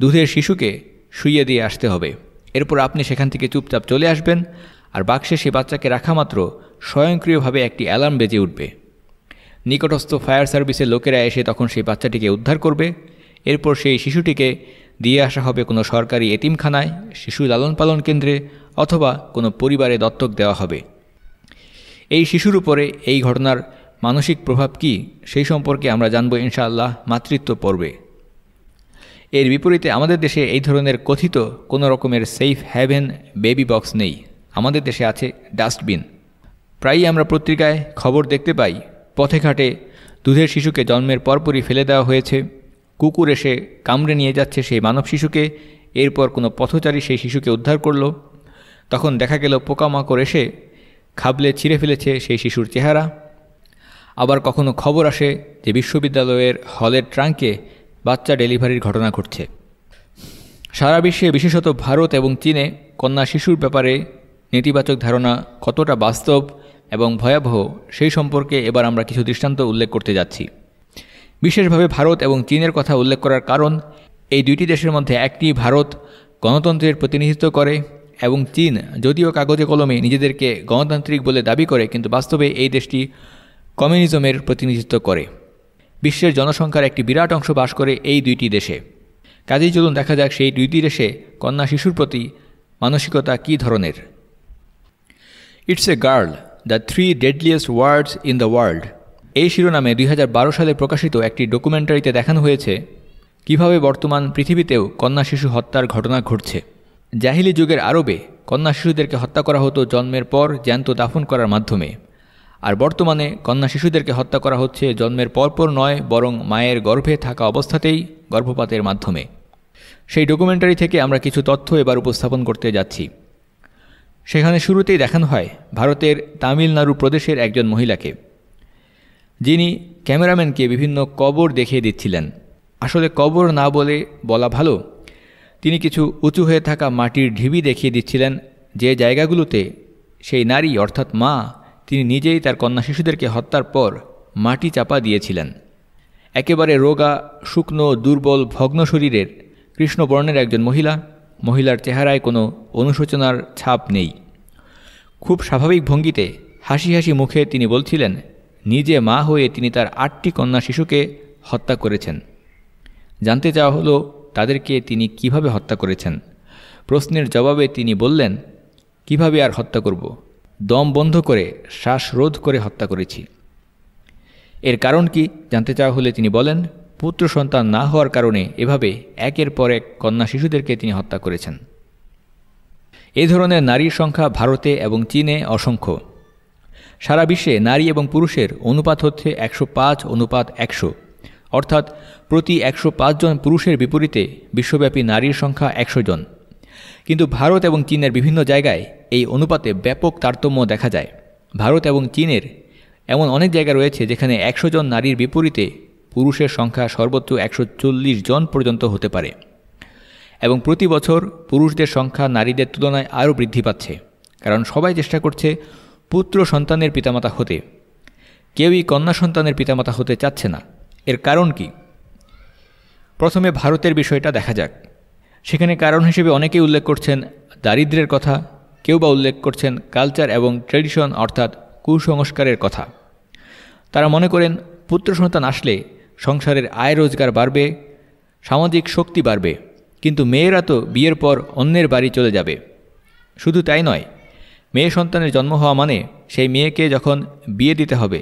দুধের শিশুকে শুইয়ে দিয়ে আসতে হবে। এরপর আপনি সেখান থেকে চুপচাপ চলে আসবেন, আর বাক্সে সেই বাচ্চাকে রাখা মাত্র স্বয়ংক্রিয়ভাবে একটি অ্যালার্ম বেজে উঠবে। নিকটস্থ ফায়ার সার্ভিসের লোকেরা এসে তখন সেই বাচ্চাটিকে উদ্ধার করবে এরপর সেই শিশুটিকে দিয়ে আসা হবে কোনো সরকারি এতিমখানায়, শিশু লালন পালন কেন্দ্রে অথবা কোনো পরিবারে দত্তক দেওয়া হবে। এই শিশুর উপরে এই ঘটনার মানসিক প্রভাব কী সেই সম্পর্কে আমরা জানব ইনশাআল্লাহ মাতৃত্ব পর্বে। এর বিপরীতে আমাদের দেশে এই ধরনের কথিত কোনো রকমের সেফ হ্যাভেন বেবি বক্স নেই। আমাদের দেশে আছে ডাস্টবিন। প্রায়ই আমরা পত্রিকায় খবর দেখতে পাই, পথে ঘাটে দুধের শিশুকে জন্মের পরপরই ফেলে দেওয়া হয়েছে, কুকুর এসে কামড়ে নিয়ে যাচ্ছে সেই মানব শিশুকে, এরপর কোনো পথচারী সেই শিশুকে উদ্ধার করল, তখন দেখা গেল পোকামাকড় এসে খাবলে ছিঁড়ে ফেলেছে সেই শিশুর চেহারা। আবার কখনো খবর আসে যে বিশ্ববিদ্যালয়ের হলের ট্রাঙ্কে বাচ্চা ডেলিভারির ঘটনা ঘটছে। সারা বিশ্বে বিশেষত ভারত এবং চীনে কন্যা শিশুর ব্যাপারে নেতিবাচক ধারণা কতটা বাস্তব এবং ভয়াবহ সেই সম্পর্কে এবার আমরা কিছু দৃষ্টান্ত উল্লেখ করতে যাচ্ছি। বিশেষভাবে ভারত এবং চীনের কথা উল্লেখ করার কারণ, এই দুইটি দেশের মধ্যে একটি ভারত গণতন্ত্রের প্রতিনিধিত্ব করে এবং চীন যদিও কাগজে কলমে নিজেদেরকে গণতান্ত্রিক বলে দাবি করে, কিন্তু বাস্তবে এই দেশটি কমিউনিজমের প্রতিনিধিত্ব করে। বিশ্বের জনসংখ্যার একটি বিরাট অংশ বাস করে এই দুইটি দেশে। কাজেই চলুন দেখা যাক সেই দুইটি দেশে কন্যা শিশুর প্রতি মানসিকতা কী ধরনের। It's a girl, the 3 deadliest words in the world, এই শিরোনামে 2012 সালে প্রকাশিত একটি ডকুমেন্টারিতে দেখানো হয়েছে কিভাবে বর্তমান পৃথিবীতেও কন্যা শিশু হত্যার ঘটনা ঘটছে। জাহিলি যুগের আরবে কন্যা শিশুদেরকে হত্যা করা হতো জন্মের পর জ্যান্ত দাফন করার মাধ্যমে, আর বর্তমানে কন্যা শিশুদেরকে হত্যা করা হচ্ছে জন্মের পরপর নয়, বরং মায়ের গর্ভে থাকা অবস্থাতেই গর্ভপাতের মাধ্যমে। সেই ডকুমেন্টারি থেকে আমরা কিছু তথ্য এবার উপস্থাপন করতে যাচ্ছি। সেখানে শুরুতেই দেখানো হয় ভারতের তামিলনাড়ু প্রদেশের একজন মহিলাকে, যিনি ক্যামেরাম্যানকে বিভিন্ন কবর দেখিয়ে দিচ্ছিলেন। আসলে কবর না বলে বলা ভালো, তিনি কিছু উঁচু হয়ে থাকা মাটির ঢিবি দেখিয়ে দিচ্ছিলেন, যে জায়গাগুলোতে সেই নারী অর্থাৎ মা তিনি নিজেই তার কন্যা শিশুদেরকে হত্যার পর মাটি চাপা দিয়েছিলেন। একেবারে রোগা, শুকনো, দুর্বল, ভগ্ন শরীরের কৃষ্ণবর্ণের একজন মহিলার চেহারায় কোনো অনুশোচনার ছাপ নেই। খুব স্বাভাবিক ভঙ্গিতে হাসি হাসি মুখে তিনি বলছিলেন নিজে মা হয়ে তিনি তার 8টি কন্যা শিশুকে হত্যা করেছেন। জানতে চাওয়া হলো তাদেরকে তিনি কিভাবে হত্যা করেছেন। প্রশ্নের জবাবে তিনি বললেন, কিভাবে আর হত্যা করব, দম বন্ধ করে শ্বাসরোধ করে হত্যা করেছি। এর কারণ কি জানতে চাওয়া হলে তিনি বলেন, পুত্র সন্তান না হওয়ার কারণে এভাবে একের পর এক কন্যা শিশুদেরকে তিনি হত্যা করেছেন। এই ধরনের নারীর সংখ্যা ভারতে এবং চীনে অসংখ্য। সারা বিশ্বে নারী এবং পুরুষের অনুপাত হচ্ছে 105:100, অর্থাৎ প্রতি 105 জন পুরুষের বিপরীতে বিশ্বব্যাপী নারীর সংখ্যা 100 জন। কিন্তু ভারত এবং চীনের বিভিন্ন জায়গায় এই অনুপাতে ব্যাপক তারতম্য দেখা যায়। ভারত এবং চীনের এমন অনেক জায়গা রয়েছে যেখানে 100 জন নারীর বিপরীতে পুরুষের সংখ্যা সর্বোচ্চ 140 জন পর্যন্ত হতে পারে, এবং প্রতি বছর পুরুষদের সংখ্যা নারীদের তুলনায় আরও বৃদ্ধি পাচ্ছে, কারণ সবাই চেষ্টা করছে পুত্র সন্তানের পিতামাতা হতে। কেউই কন্যা সন্তানের পিতামাতা হতে চাচ্ছে না। এর কারণ কি? প্রথমে ভারতের বিষয়টা দেখা যাক। সেখানে কারণ হিসেবে অনেকেই উল্লেখ করছেন দারিদ্র্যের কথা, কেউ বা উল্লেখ করছেন কালচার এবং ট্র্যাডিশন অর্থাৎ কুসংস্কারের কথা। তারা মনে করেন পুত্র সন্তান আসলে সংসারের আয় রোজগার বাড়বে, সামাজিক শক্তি বাড়বে, কিন্তু মেয়েরা তো বিয়ের পর অন্যের বাড়ি চলে যাবে। শুধু তাই নয়, মেয়ে সন্তানের জন্ম হওয়া মানে সেই মেয়েকে যখন বিয়ে দিতে হবে,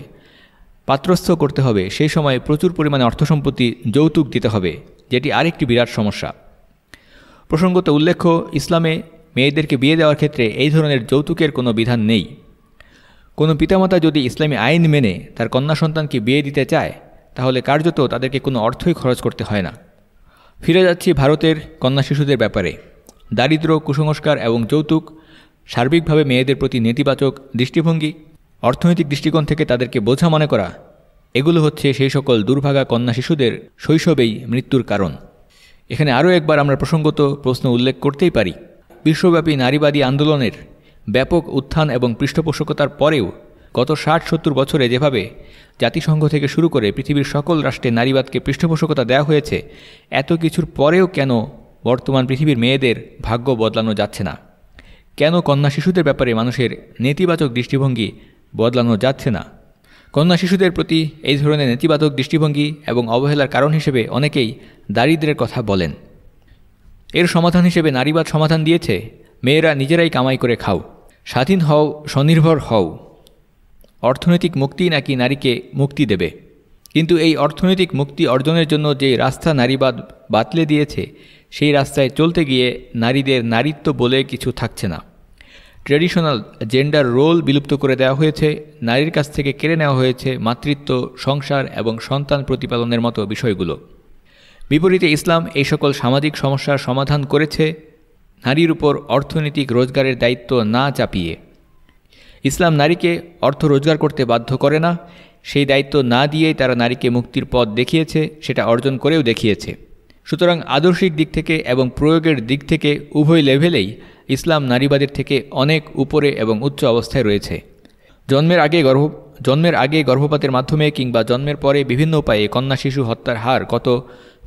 পাত্রস্থ করতে হবে, সেই সময় প্রচুর পরিমাণে অর্থসম্পত্তি যৌতুক দিতে হবে, যেটি আরেকটি বিরাট সমস্যা। প্রসঙ্গত উল্লেখ্য, ইসলামে মেয়েদেরকে বিয়ে দেওয়ার ক্ষেত্রে এই ধরনের যৌতুকের কোনো বিধান নেই। কোনো পিতামাতা যদি ইসলামী আইন মেনে তার কন্যা সন্তানকে বিয়ে দিতে চায়, তাহলে কার্যত তাদেরকে কোনো অর্থই খরচ করতে হয় না। ফিরে যাচ্ছি ভারতের কন্যা শিশুদের ব্যাপারে। দারিদ্র্য, কুসংস্কার এবং যৌতুক, সার্বিকভাবে মেয়েদের প্রতি নেতিবাচক দৃষ্টিভঙ্গি, অর্থনৈতিক দৃষ্টিকোণ থেকে তাদেরকে বোঝা মনে করা, এগুলো হচ্ছে সেই সকল দুর্ভাগা কন্যা শিশুদের শৈশবেই মৃত্যুর কারণ। এখানে আরও একবার আমরা প্রসঙ্গত প্রশ্ন উল্লেখ করতেই পারি, বিশ্বব্যাপী নারীবাদী আন্দোলনের ব্যাপক উত্থান এবং পৃষ্ঠপোষকতার পরেও গত 60-70 বছরে যেভাবে জাতিসংঘ থেকে শুরু করে পৃথিবীর সকল রাষ্ট্রে নারীবাদকে পৃষ্ঠপোষকতা দেওয়া হয়েছে, এত কিছুর পরেও কেন বর্তমান পৃথিবীর মেয়েদের ভাগ্য বদলানো যাচ্ছে না? কেন কন্যা শিশুদের ব্যাপারে মানুষের নেতিবাচক দৃষ্টিভঙ্গি বদলানো যাচ্ছে না? কন্যা শিশুদের প্রতি এই ধরনের নেতিবাচক দৃষ্টিভঙ্গি এবং অবহেলার কারণ হিসেবে অনেকেই দারিদ্র্যের কথা বলেন। এর সমাধান হিসেবে নারীবাদ সমাধান দিয়েছে, মেয়েরা নিজেরাই কামাই করে খাও, স্বাধীন হও, স্বনির্ভর হও। অর্থনৈতিক মুক্তি নাকি নারীকে মুক্তি দেবে। কিন্তু এই অর্থনৈতিক মুক্তি অর্জনের জন্য যে রাস্তা নারীবাদ বাতলে দিয়েছে, সেই রাস্তায় চলতে গিয়ে নারীদের নারীত্ব বলে কিছু থাকছে না। ট্র্যাডিশনাল জেন্ডার রোল বিলুপ্ত করে দেওয়া হয়েছে, নারীর কাছ থেকে কেড়ে নেওয়া হয়েছে মাতৃত্ব, সংসার এবং সন্তান প্রতিপালনের মতো বিষয়গুলো। বিপরীতে ইসলাম এই সকল সামাজিক সমস্যার সমাধান করেছে নারীর উপর অর্থনৈতিক রোজগারের দায়িত্ব না চাপিয়ে। ইসলাম নারীকে অর্থ রোজগার করতে বাধ্য করে না, সেই দায়িত্ব না দিয়েই তারা নারীকে মুক্তির পথ দেখিয়েছে, সেটা অর্জন করেও দেখিয়েছে। সুতরাং আদর্শিক দিক থেকে এবং প্রয়োগের দিক থেকে উভয় লেভেলেই ইসলাম নারীবাদের থেকে অনেক উপরে এবং উচ্চ অবস্থায় রয়েছে। জন্মের আগে গর্ভপাতের মাধ্যমে কিংবা জন্মের পরে বিভিন্ন উপায়ে কন্যা শিশু হত্যার হার কত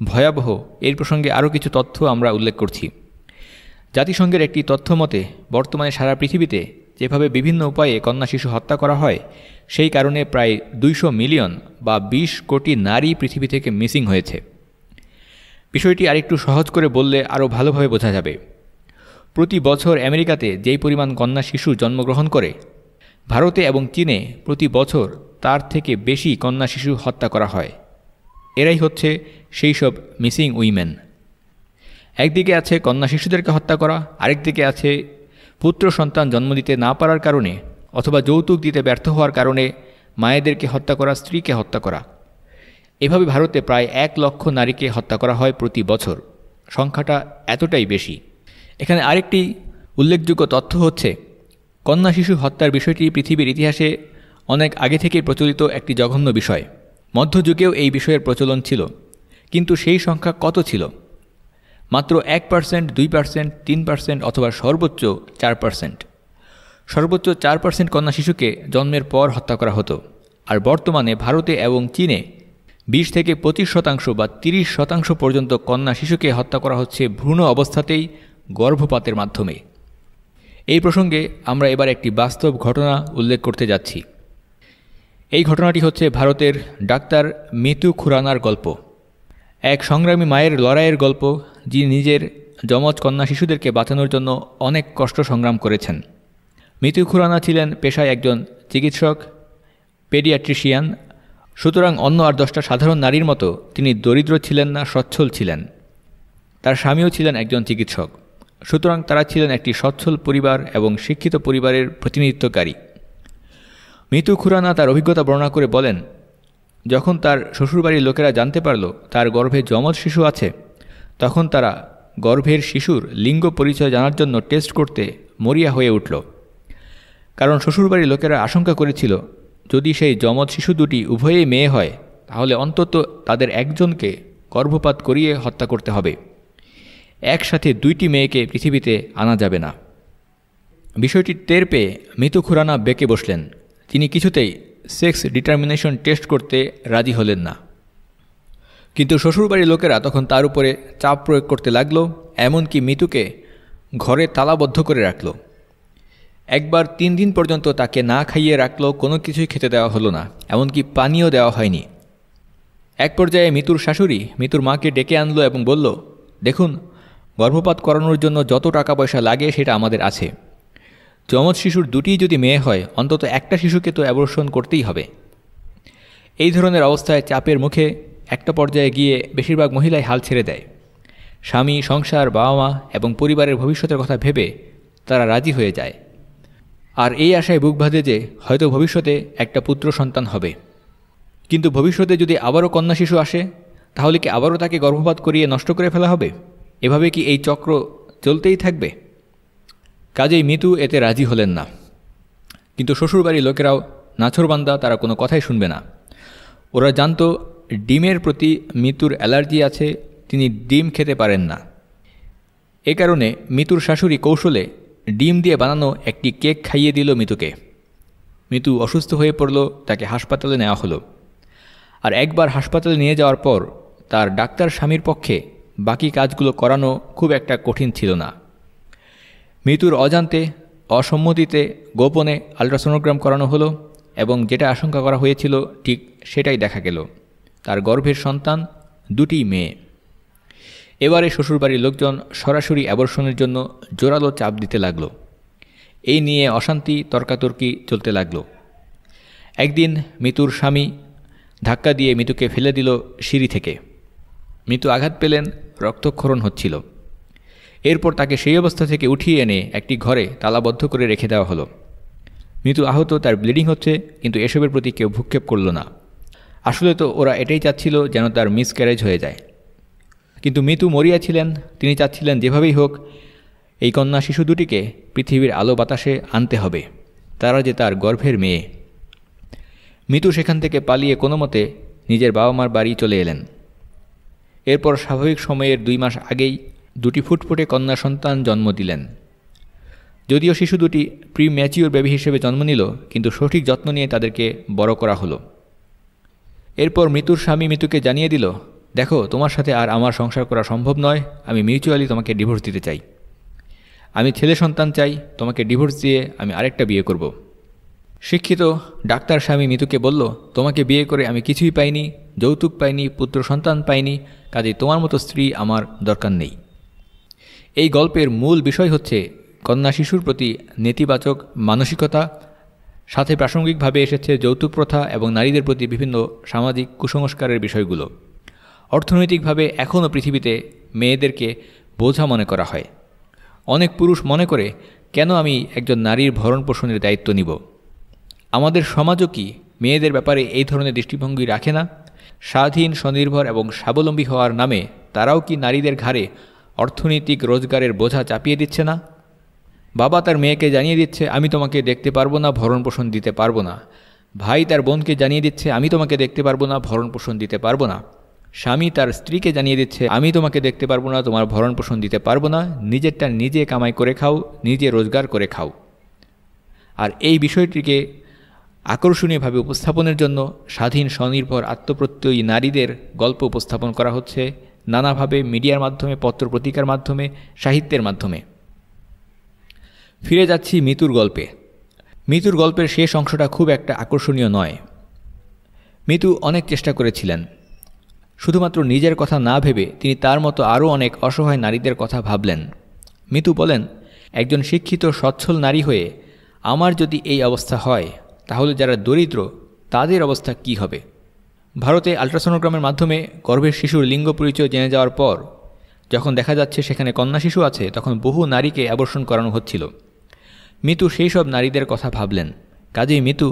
ভয়াবহ, এর প্রসঙ্গে আরও কিছু তথ্য আমরা উল্লেখ করছি। জাতিসংঘের একটি তথ্য মতে বর্তমানে সারা পৃথিবীতে যেভাবে বিভিন্ন উপায়ে কন্যা শিশু হত্যা করা হয়, সেই কারণে প্রায় 200 মিলিয়ন বা 20 কোটি নারী পৃথিবী থেকে মিসিং হয়েছে। বিষয়টি আরেকটু সহজ করে বললে আরও ভালোভাবে বোঝা যাবে। প্রতি বছর আমেরিকাতে যেই পরিমাণ কন্যা শিশু জন্মগ্রহণ করে, ভারতে এবং চীনে প্রতি বছর তার থেকে বেশি কন্যা শিশু হত্যা করা হয়। এরাই হচ্ছে সেই সব মিসিং উইমেন। একদিকে আছে কন্যা শিশুদেরকে হত্যা করা, আরেকদিকে আছে পুত্র সন্তান জন্ম দিতে না পারার কারণে অথবা যৌতুক দিতে ব্যর্থ হওয়ার কারণে মায়েদেরকে হত্যা করা, স্ত্রীকে হত্যা করা। এভাবে ভারতে প্রায় 1 লক্ষ নারীকে হত্যা করা হয় প্রতি বছর। সংখ্যাটা এতটাই বেশি। এখানে আরেকটি উল্লেখযোগ্য তথ্য হচ্ছে, কন্যা শিশু হত্যার বিষয়টি পৃথিবীর ইতিহাসে অনেক আগে থেকেই প্রচলিত একটি জঘন্য বিষয়। মধ্যযুগেও এই বিষয়ের প্রচলন ছিল, কিন্তু সেই সংখ্যা কত ছিল? মাত্র 1%, 2%, 3% অথবা সর্বোচ্চ 4%। সর্বোচ্চ 4% কন্যা শিশুকে জন্মের পর হত্যা করা হতো। আর বর্তমানে ভারতে এবং চীনে 20 থেকে 25% বা 30% পর্যন্ত কন্যা শিশুকে হত্যা করা হচ্ছে ভ্রূণ অবস্থাতেই, গর্ভপাতের মাধ্যমে। এই প্রসঙ্গে আমরা এবার একটি বাস্তব ঘটনা উল্লেখ করতে যাচ্ছি। এই ঘটনাটি হচ্ছে ভারতের ডাক্তার মিতু খুরানার গল্প। এক সংগ্রামী মায়ের লড়াইয়ের গল্প, যিনি নিজের যমজ কন্যা শিশুদেরকে বাঁচানোর জন্য অনেক কষ্ট সংগ্রাম করেছেন। মিতু খুরানা ছিলেন পেশায় একজন চিকিৎসক, পেডিয়াট্রিশিয়ান। সুতরাং অন্য আর 10টা সাধারণ নারীর মতো তিনি দরিদ্র ছিলেন না, সচ্ছল ছিলেন। তার স্বামীও ছিলেন একজন চিকিৎসক। সুতরাং তারা ছিলেন একটি সচ্ছল পরিবার এবং শিক্ষিত পরিবারের প্রতিনিধিত্বকারী। মিতু খুরানা তার অভিজ্ঞতা বর্ণনা করে বলেন, যখন তার শ্বশুরবাড়ির লোকেরা জানতে পারল তার গর্ভে যমজ শিশু আছে, তখন তারা গর্ভের শিশুর লিঙ্গ পরিচয় জানার জন্য টেস্ট করতে মরিয়া হয়ে উঠল। কারণ শ্বশুরবাড়ির লোকেরা আশঙ্কা করেছিল, যদি সেই যমজ শিশু দুটি উভয়েই মেয়ে হয়, তাহলে অন্তত তাদের একজনকে গর্ভপাত করিয়ে হত্যা করতে হবে। একসাথে 2টি মেয়েকে পৃথিবীতে আনা যাবে না। বিষয়টি টের পেয়ে মিতু খুরানা বেঁকে বসলেন। তিনি কিছুতেই সেক্স ডিটারমিনেশন টেস্ট করতে রাজি হলেন না। কিন্তু শ্বশুরবাড়ির লোকেরা তখন তার উপরে চাপ প্রয়োগ করতে লাগল, এমনকি মিতুকে ঘরে তালাবদ্ধ করে রাখল। একবার 3 দিন পর্যন্ত তাকে না খাইয়ে রাখল, কোনো কিছুই খেতে দেওয়া হলো না, এমনকি পানিও দেওয়া হয়নি। এক পর্যায়ে মিতুর শাশুড়ি মিতুর মাকে ডেকে আনলো এবং বলল, দেখুন, গর্ভপাত করানোর জন্য যত টাকা পয়সা লাগে সেটা আমাদের আছে। যমজ শিশুর 2টিই যদি মেয়ে হয়, অন্তত একটা শিশুকে তো অ্যাবর্শন করতেই হবে। এই ধরনের অবস্থায় চাপের মুখে একটা পর্যায়ে গিয়ে বেশিরভাগ মহিলাই হাল ছেড়ে দেয়। স্বামী, সংসার, বাবা মা এবং পরিবারের ভবিষ্যতের কথা ভেবে তারা রাজি হয়ে যায়। আর এই আশায় বুক বাঁধে যে হয়তো ভবিষ্যতে একটা পুত্র সন্তান হবে। কিন্তু ভবিষ্যতে যদি আবারও কন্যা শিশু আসে, তাহলে কি আবারও তাকে গর্ভপাত করিয়ে নষ্ট করে ফেলা হবে? এভাবে কি এই চক্র চলতেই থাকবে? কাজেই মিতু এতে রাজি হলেন না। কিন্তু শ্বশুরবাড়ির লোকেরাও নাছোড়বান্দা, তারা কোনো কথাই শুনবে না। ওরা জানত ডিমের প্রতি মিতুর অ্যালার্জি আছে, তিনি ডিম খেতে পারেন না। এ কারণে মিতুর শাশুড়ি কৌশলে ডিম দিয়ে বানানো একটি কেক খাইয়ে দিল মিতুকে। মিতু অসুস্থ হয়ে পড়ল, তাকে হাসপাতালে নেওয়া হলো। আর একবার হাসপাতালে নিয়ে যাওয়ার পর তার ডাক্তার স্বামীর পক্ষে বাকি কাজগুলো করানো খুব একটা কঠিন ছিল না। মিতুর অজান্তে, অসম্মতিতে গোপনে আল্ট্রাসোনোগ্রাম করানো হলো এবং যেটা আশঙ্কা করা হয়েছিল ঠিক সেটাই দেখা গেল। তার গর্ভের সন্তান দুটি মেয়ে। এবারে শ্বশুরবাড়ির লোকজন সরাসরি অ্যাবর্শনের জন্য জোরালো চাপ দিতে লাগল। এই নিয়ে অশান্তি তর্কাতর্কি চলতে লাগল। একদিন মিতুর স্বামী ধাক্কা দিয়ে মিতুকে ফেলে দিল সিঁড়ি থেকে। মিতু আঘাত পেলেন, রক্তক্ষরণ হচ্ছিল। এরপর তাকে সেই অবস্থা থেকে উঠিয়ে এনে একটি ঘরে তালাবদ্ধ করে রেখে দেওয়া হলো। মিতু আহত, তার ব্লিডিং হচ্ছে, কিন্তু এসবের প্রতি কেউ ভ্রুক্ষেপ করল না। আসলে তো ওরা এটাই চাচ্ছিল যেন তার মিসক্যারেজ হয়ে যায়। কিন্তু মিতু মরিয়া ছিলেন, তিনি চাচ্ছিলেন যেভাবেই হোক এই কন্যা শিশু দুটিকে পৃথিবীর আলো বাতাসে আনতে হবে, তারা যে তার গর্ভের মেয়ে। মিতু সেখান থেকে পালিয়ে কোনো মতে নিজের বাবা মার বাড়ি চলে এলেন। এরপর স্বাভাবিক সময়ের 2 মাস আগেই দুটি ফুটফুটে কন্যা সন্তান জন্ম দিলেন। যদিও শিশু দুটি প্রিম্যাচিওর বেবি হিসেবে জন্ম নিল, কিন্তু সঠিক যত্ন নিয়ে তাদেরকে বড় করা হলো। এরপর মৃতুর স্বামী মিতুকে জানিয়ে দিল, দেখো, তোমার সাথে আর আমার সংসার করা সম্ভব নয়, আমি মিউচুয়ালি তোমাকে ডিভোর্স দিতে চাই। আমি ছেলে সন্তান চাই, তোমাকে ডিভোর্স দিয়ে আমি আরেকটা বিয়ে করব। শিক্ষিত ডাক্তার স্বামী মিতুকে বলল, তোমাকে বিয়ে করে আমি কিছুই পাইনি, যৌতুক পাইনি, পুত্র সন্তান পাইনি, কাজেই তোমার মতো স্ত্রী আমার দরকার নেই। এই গল্পের মূল বিষয় হচ্ছে কন্যা শিশুর প্রতি নেতিবাচক মানসিকতা, সাথে প্রাসঙ্গিকভাবে এসেছে যৌতুক প্রথা এবং নারীদের প্রতি বিভিন্ন সামাজিক কুসংস্কারের বিষয়গুলো। অর্থনৈতিকভাবে এখনও পৃথিবীতে মেয়েদেরকে বোঝা মনে করা হয়। অনেক পুরুষ মনে করে, কেন আমি একজন নারীর ভরণ পোষণের দায়িত্ব নিব? আমাদের সমাজও কি মেয়েদের ব্যাপারে এই ধরনের দৃষ্টিভঙ্গি রাখে না? স্বাধীন, স্বনির্ভর এবং স্বাবলম্বী হওয়ার নামে তারাও কি নারীদের ঘাড়ে অর্থনৈতিক রোজগারের বোঝা চাপিয়ে দিচ্ছে না? বাবা তার মেয়েকে জানিয়ে দিচ্ছে, আমি তোমাকে দেখতে পারবো না, ভরণ পোষণ দিতে পারবো না। ভাই তার বোনকে জানিয়ে দিচ্ছে, আমি তোমাকে দেখতে পারবো না, ভরণ পোষণ দিতে পারবো না। স্বামী তার স্ত্রীকে জানিয়ে দিচ্ছে, আমি তোমাকে দেখতে পারবো না, তোমার ভরণ পোষণ দিতে পারবো না, নিজেরটা নিজে কামাই করে খাও, নিজে রোজগার করে খাও। আর এই বিষয়টিকে আকর্ষণীয়ভাবে উপস্থাপনের জন্য স্বাধীন, স্বনির্ভর, আত্মপ্রত্যয়ী নারীদের গল্প উপস্থাপন করা হচ্ছে নানাভাবে, মিডিয়ার মাধ্যমে, পত্রপত্রিকার মাধ্যমে, সাহিত্যের মাধ্যমে। ফিরে যাচ্ছি মিতুর গল্পে। মিতুর গল্পের শেষ অংশটা খুব একটা আকর্ষণীয় নয়। মিতু অনেক চেষ্টা করেছিলেন। শুধুমাত্র নিজের কথা না ভেবে তিনি তার মতো আরও অনেক অসহায় নারীদের কথা ভাবলেন। মিতু বলেন, একজন শিক্ষিত সচ্ছল নারী হয়ে আমার যদি এই অবস্থা হয়, তাহলে যারা দরিদ্র তাদের অবস্থা কি হবে? ভারতে আল্ট্রাসোনোগ্রামের মাধ্যমে গর্ভের শিশুর লিঙ্গ পরিচয় জেনে যাওয়ার পর যখন দেখা যাচ্ছে সেখানে কন্যা শিশু আছে, তখন বহু নারীকে অ্যাবর্শন করানো হচ্ছিল। মিতু সেই সব নারীদের কথা ভাবলেন। কাজেই মিতু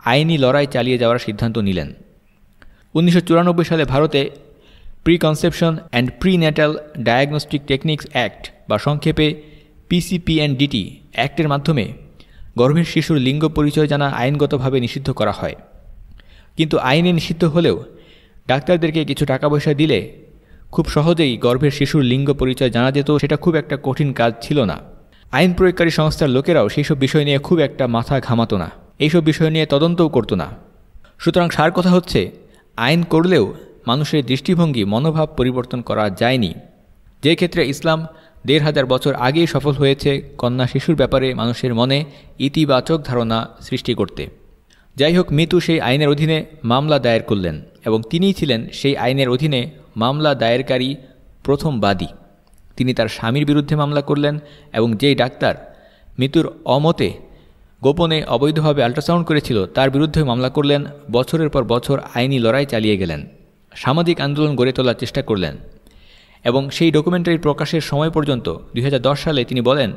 আইনি লড়াই চালিয়ে যাওয়ার সিদ্ধান্ত নিলেন। 1994 সালে ভারতে preconception and prenatal diagnostic techniques act বা সংক্ষেপে PCPNDT অ্যাক্টের মাধ্যমে গর্ভের শিশুর লিঙ্গ পরিচয় জানা আইনগতভাবে নিষিদ্ধ করা হয়। কিন্তু আইনে নিষিদ্ধ হলেও ডাক্তারদেরকে কিছু টাকা পয়সা দিলে খুব সহজেই গর্ভের শিশুর লিঙ্গ পরিচয় জানা যেত। সেটা খুব একটা কঠিন কাজ ছিল না। আইন প্রয়োগকারী সংস্থার লোকেরাও সেই সব বিষয় নিয়ে খুব একটা মাথা ঘামাতো না, এইসব বিষয় নিয়ে তদন্তও করতো না। সুতরাং সার কথা হচ্ছে, আইন করলেও মানুষের দৃষ্টিভঙ্গি, মনোভাব পরিবর্তন করা যায়নি। যে ক্ষেত্রে ইসলাম 1500 বছর আগেই সফল হয়েছে কন্যা শিশুর ব্যাপারে মানুষের মনে ইতিবাচক ধারণা সৃষ্টি করতে। যাই হোক, মিতু সেই আইনের অধীনে মামলা দায়ের করলেন এবং তিনিই ছিলেন সেই আইনের অধীনে মামলা দায়েরকারী প্রথম বাদী। তিনি তার স্বামীর বিরুদ্ধে মামলা করলেন এবং যেই ডাক্তার মিতুর অমতে গোপনে অবৈধভাবে আল্ট্রাসাউন্ড করেছিল তার বিরুদ্ধে মামলা করলেন। বছরের পর বছর আইনি লড়াই চালিয়ে গেলেন, সামাজিক আন্দোলন গড়ে তোলার চেষ্টা করলেন এবং সেই ডকুমেন্টারি প্রকাশের সময় পর্যন্ত 2010 সালে তিনি বলেন,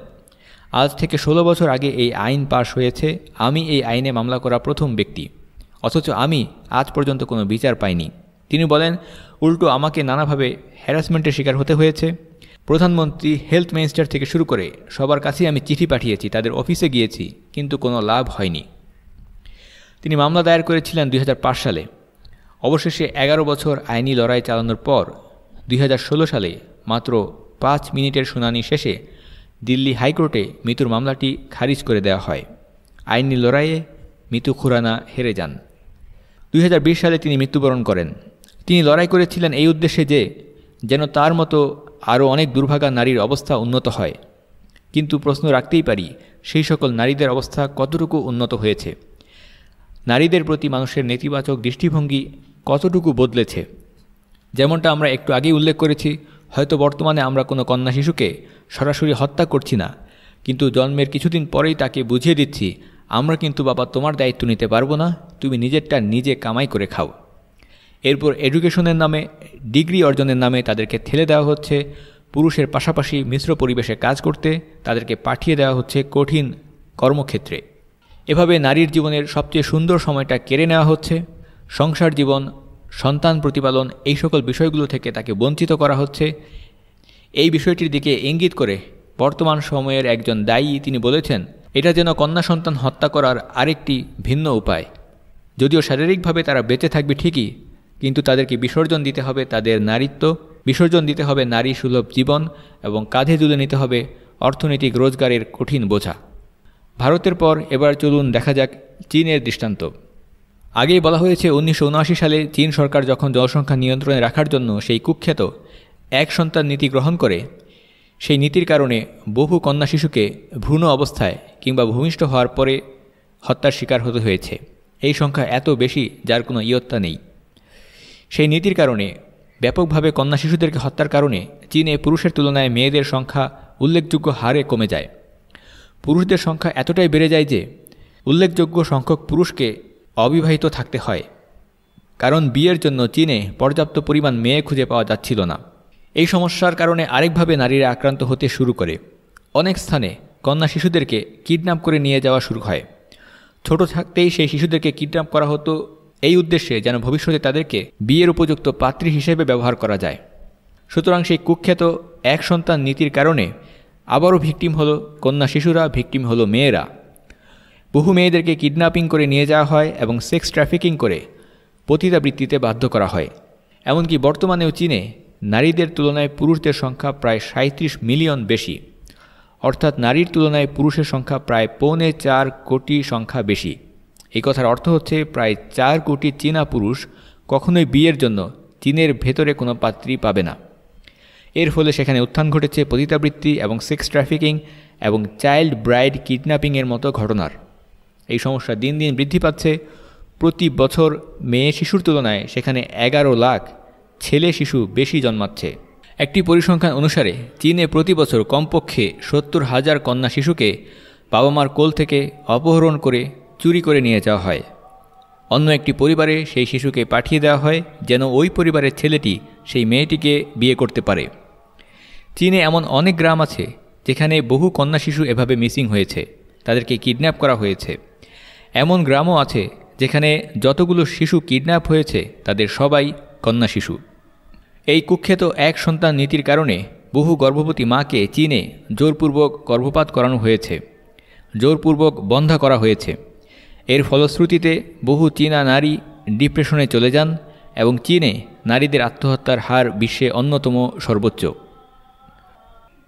আজ থেকে 16 বছর আগে এই আইন পাশ হয়েছে, আমি এই আইনে মামলা করা প্রথম ব্যক্তি, অথচ আমি আজ পর্যন্ত কোনো বিচার পাইনি। তিনি বলেন, উল্টো আমাকে নানাভাবে হ্যারাসমেন্টের শিকার হতে হয়েছে। প্রধানমন্ত্রী, হেলথ মিনিস্টার থেকে শুরু করে সবার কাছেই আমি চিঠি পাঠিয়েছি, তাদের অফিসে গিয়েছি, কিন্তু কোনো লাভ হয়নি। তিনি মামলা দায়ের করেছিলেন 2005 সালে। অবশেষে 11 বছর আইনি লড়াই চালানোর পর 2016 সালে মাত্র 5 মিনিটের শুনানি শেষে দিল্লি হাইকোর্টে মিতুর মামলাটি খারিজ করে দেওয়া হয়। আইনি লড়াইয়ে মিতু খুরানা হেরে যান। 2020 সালে তিনি মৃত্যুবরণ করেন। তিনি লড়াই করেছিলেন এই উদ্দেশ্যে যে যেন তার মতো আরও অনেক দুর্ভাগা নারীর অবস্থা উন্নত হয়। কিন্তু প্রশ্ন রাখতেই পারি, সেই সকল নারীদের অবস্থা কতটুকু উন্নত হয়েছে? নারীদের প্রতি মানুষের নেতিবাচক দৃষ্টিভঙ্গি কতটুকু বদলেছে। যেমনটা আমরা একটু আগেই উল্লেখ করেছি, হয়তো বর্তমানে আমরা কোনো কন্যা শিশুকে সরাসরি হত্যা করছি না, কিন্তু জন্মের কিছুদিন পরেই তাকে বুঝিয়ে দিচ্ছি, আমরা কিন্তু বাবা তোমার দায়িত্ব নিতে পারবো না, তুমি নিজেরটা নিজে কামাই করে খাও। এরপর এডুকেশনের নামে, ডিগ্রি অর্জনের নামে তাদেরকে ঠেলে দেওয়া হচ্ছে পুরুষের পাশাপাশি মিশ্র পরিবেশে কাজ করতে, তাদেরকে পাঠিয়ে দেওয়া হচ্ছে কঠিন কর্মক্ষেত্রে। এভাবে নারীর জীবনের সবচেয়ে সুন্দর সময়টা কেড়ে নেওয়া হচ্ছে। সংসার জীবন, সন্তান প্রতিপালন, এই সকল বিষয়গুলো থেকে তাকে বঞ্চিত করা হচ্ছে। এই বিষয়টির দিকে ইঙ্গিত করে বর্তমান সময়ের একজন দায়ী তিনি বলেছেন, এটা যেন কন্যা সন্তান হত্যা করার আরেকটি ভিন্ন উপায়। যদিও শারীরিকভাবে তারা বেঁচে থাকবে ঠিকই, কিন্তু তাদেরকে বিসর্জন দিতে হবে তাদের নারীত্ব, বিসর্জন দিতে হবে নারী সুলভ জীবন, এবং কাঁধে তুলে নিতে হবে অর্থনৈতিক রোজগারের কঠিন বোঝা। ভারতের পর এবার চলুন দেখা যাক চীনের দৃষ্টান্ত। আগেই বলা হয়েছে 1979 সালে চীন সরকার যখন জনসংখ্যা নিয়ন্ত্রণে রাখার জন্য সেই কুখ্যাত এক সন্তান নীতি গ্রহণ করে, সেই নীতির কারণে বহু কন্যা শিশুকে ভ্রূণ অবস্থায় কিংবা ভূমিষ্ঠ হওয়ার পরে হত্যার শিকার হতে হয়েছে। এই সংখ্যা এত বেশি যার কোনো ইয়ত্তা নেই। সেই নীতির কারণে ব্যাপকভাবে কন্যা শিশুদেরকে হত্যার কারণে চীনে পুরুষের তুলনায় মেয়েদের সংখ্যা উল্লেখযোগ্য হারে কমে যায়। পুরুষদের সংখ্যা এতটাই বেড়ে যায় যে উল্লেখযোগ্য সংখ্যক পুরুষকে অবিবাহিত থাকতে হয়, কারণ বিয়ের জন্য চীনে পর্যাপ্ত পরিমাণ মেয়ে খুঁজে পাওয়া যাচ্ছিল না। এই সমস্যার কারণে আরেকভাবে নারীরা আক্রান্ত হতে শুরু করে। অনেক স্থানে কন্যা শিশুদেরকে কিডন্যাপ করে নিয়ে যাওয়া শুরু হয়। ছোট থাকতেই সেই শিশুদেরকে কিডন্যাপ করা হতো এই উদ্দেশ্যে যেন ভবিষ্যতে তাদেরকে বিয়ের উপযুক্ত পাত্রী হিসেবে ব্যবহার করা যায়। সুতরাং সেই কুখ্যাত এক সন্তান নীতির কারণে আবারও ভিকটিম হলো কন্যা শিশুরা, ভিকটিম হলো মেয়েরা। বহু মেয়েদেরকে কিডন্যাপিং করে নিয়ে যাওয়া হয় এবং সেক্স ট্রাফিকিং করে পতিতাবৃত্তিতে বাধ্য করা হয়। এমনকি বর্তমানেও চীনে নারীদের তুলনায় পুরুষদের সংখ্যা প্রায় 37 মিলিয়ন বেশি, অর্থাৎ নারীর তুলনায় পুরুষের সংখ্যা প্রায় 4.25 কোটি সংখ্যা বেশি। এই কথার অর্থ হচ্ছে প্রায় 4 কোটি চীনা পুরুষ কখনোই বিয়ের জন্য চীনের ভেতরে কোনো পাত্রী পাবে না। এর ফলে সেখানে উত্থান ঘটেছে পতিতাবৃত্তি এবং সেক্স ট্রাফিকিং এবং চাইল্ড ব্রাইড কিডন্যাপিংয়ের মতো ঘটনার। এই সমস্যা দিন দিন বৃদ্ধি পাচ্ছে। প্রতি বছর মেয়ে শিশুর তুলনায় সেখানে 11 লাখ ছেলে শিশু বেশি জন্মাচ্ছে। একটি পরিসংখ্যান অনুসারে চীনে প্রতি বছর কমপক্ষে 70,000 কন্যা শিশুকে বাবা মার কোল থেকে অপহরণ করে চুরি করে নিয়ে যাওয়া হয়। অন্য একটি পরিবারে সেই শিশুকে পাঠিয়ে দেওয়া হয় যেন ওই পরিবারের ছেলেটি সেই মেয়েটিকে বিয়ে করতে পারে। চীনে এমন অনেক গ্রাম আছে যেখানে বহু কন্যা শিশু এভাবে মিসিং হয়েছে, তাদেরকে কিডন্যাপ করা হয়েছে। এমন গ্রামও আছে যেখানে যতগুলো শিশু কিডন্যাপ হয়েছে তাদের সবাই কন্যা শিশু। এই কুখ্যাত এক সন্তান নীতির কারণে বহু গর্ভবতী মাকে চীনে জোরপূর্বক গর্ভপাত করানো হয়েছে, জোরপূর্বক বন্ধ্যা করা হয়েছে। এর ফলশ্রুতিতে বহু চীনা নারী ডিপ্রেশনে চলে যান এবং চীনে নারীদের আত্মহত্যার হার বিশ্বে অন্যতম সর্বোচ্চ।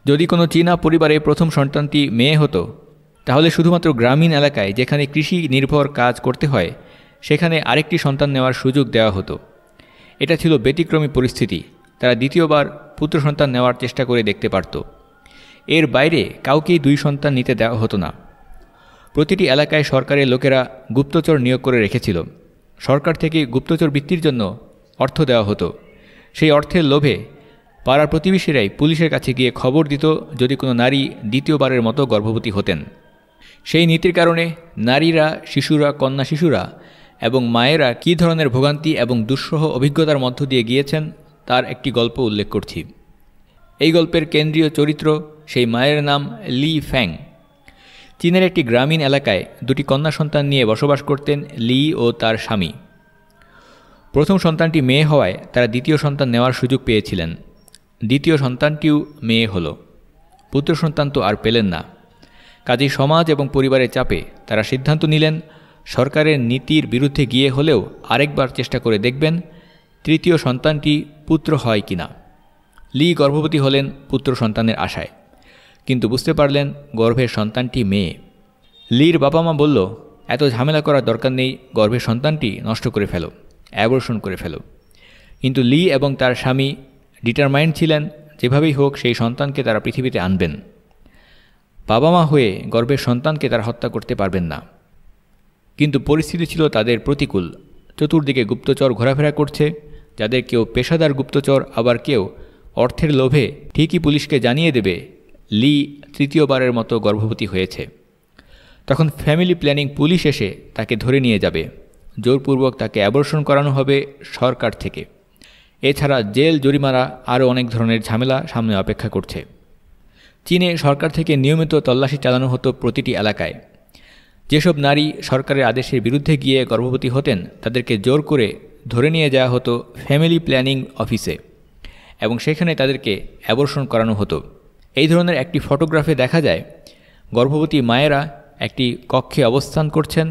যদি কোনো চীনা পরিবারে প্রথম সন্তানটি মেয়ে হতো, তাহলে শুধুমাত্র গ্রামীণ এলাকায় যেখানে কৃষি নির্ভর কাজ করতে হয় সেখানে আরেকটি সন্তান নেওয়ার সুযোগ দেওয়া হতো। এটা ছিল ব্যতিক্রমী পরিস্থিতি। তারা দ্বিতীয়বার পুত্র সন্তান নেওয়ার চেষ্টা করে দেখতে পারত। এর বাইরে কাউকেই 2 সন্তান নিতে দেওয়া হতো না। প্রতিটি এলাকায় সরকারের লোকেরা গুপ্তচর নিয়োগ করে রেখেছিল। সরকার থেকে গুপ্তচর বৃত্তির জন্য অর্থ দেওয়া হতো। সেই অর্থের লোভে পাড়ার প্রতিবেশীরাই পুলিশের কাছে গিয়ে খবর দিত যদি কোনো নারী দ্বিতীয়বারের মতো গর্ভবতী হতেন। সেই নীতির কারণে নারীরা, শিশুরা, কন্যা শিশুরা এবং মায়েরা কী ধরনের ভোগান্তি এবং দুঃসহ অভিজ্ঞতার মধ্য দিয়ে গিয়েছেন তার একটি গল্প উল্লেখ করছি। এই গল্পের কেন্দ্রীয় চরিত্র সেই মায়ের নাম লি ফ্যাং। চীনের একটি গ্রামীণ এলাকায় 2টি কন্যা সন্তান নিয়ে বসবাস করতেন লি ও তার স্বামী। প্রথম সন্তানটি মেয়ে হওয়ায় তারা দ্বিতীয় সন্তান নেওয়ার সুযোগ পেয়েছিলেন। দ্বিতীয় সন্তানটিও মেয়ে হলো। পুত্র সন্তান তো আর পেলেন না। কাজেই সমাজ এবং পরিবারের চাপে তারা সিদ্ধান্ত নিলেন সরকারের নীতির বিরুদ্ধে গিয়ে হলেও আরেকবার চেষ্টা করে দেখবেন তৃতীয় সন্তানটি পুত্র হয় কিনা। লি গর্ভবতী হলেন পুত্র সন্তানের আশায়, কিন্তু বুঝতে পারলেন গর্ভের সন্তানটি মেয়ে। লির বাবা মা বলল, এত ঝামেলা করার দরকার নেই, গর্ভের সন্তানটি নষ্ট করে ফেলো, অ্যাবর্শন করে ফেলো। কিন্তু লি এবং তার স্বামী ডিটারমাইন্ড ছিলেন যেভাবেই হোক সেই সন্তানকে তারা পৃথিবীতে আনবেন। বাবা মা হয়ে গর্ভের সন্তানকে তারা হত্যা করতে পারবেন না। কিন্তু পরিস্থিতি ছিল তাদের প্রতিকূল। চতুর্দিকে গুপ্তচর ঘোরাফেরা করছে, যাদের কেউ পেশাদার গুপ্তচর, আবার কেউ অর্থের লোভে ঠিকই পুলিশকে জানিয়ে দেবে লি তৃতীয়বারের মতো গর্ভবতী হয়েছে। তখন ফ্যামিলি প্ল্যানিং পুলিশ এসে তাকে ধরে নিয়ে যাবে, জোরপূর্বক তাকে অ্যাবর্শন করানো হবে সরকার থেকে। এছাড়া জেল, জরিমানা, আরও অনেক ধরনের ঝামেলা সামনে অপেক্ষা করছে। চীনে সরকার থেকে নিয়মিত তল্লাশি চালানো হতো প্রতিটি এলাকায়। যেসব নারী সরকারের আদেশের বিরুদ্ধে গিয়ে গর্ভবতী হতেন তাদেরকে জোর করে ধরে নিয়ে যাওয়া হতো ফ্যামিলি প্ল্যানিং অফিসে এবং সেখানে তাদেরকে অ্যাবর্শন করানো হতো। এই ধরনের একটি ফটোগ্রাফে দেখা যায় গর্ভবতী মায়েরা একটি কক্ষে অবস্থান করছেন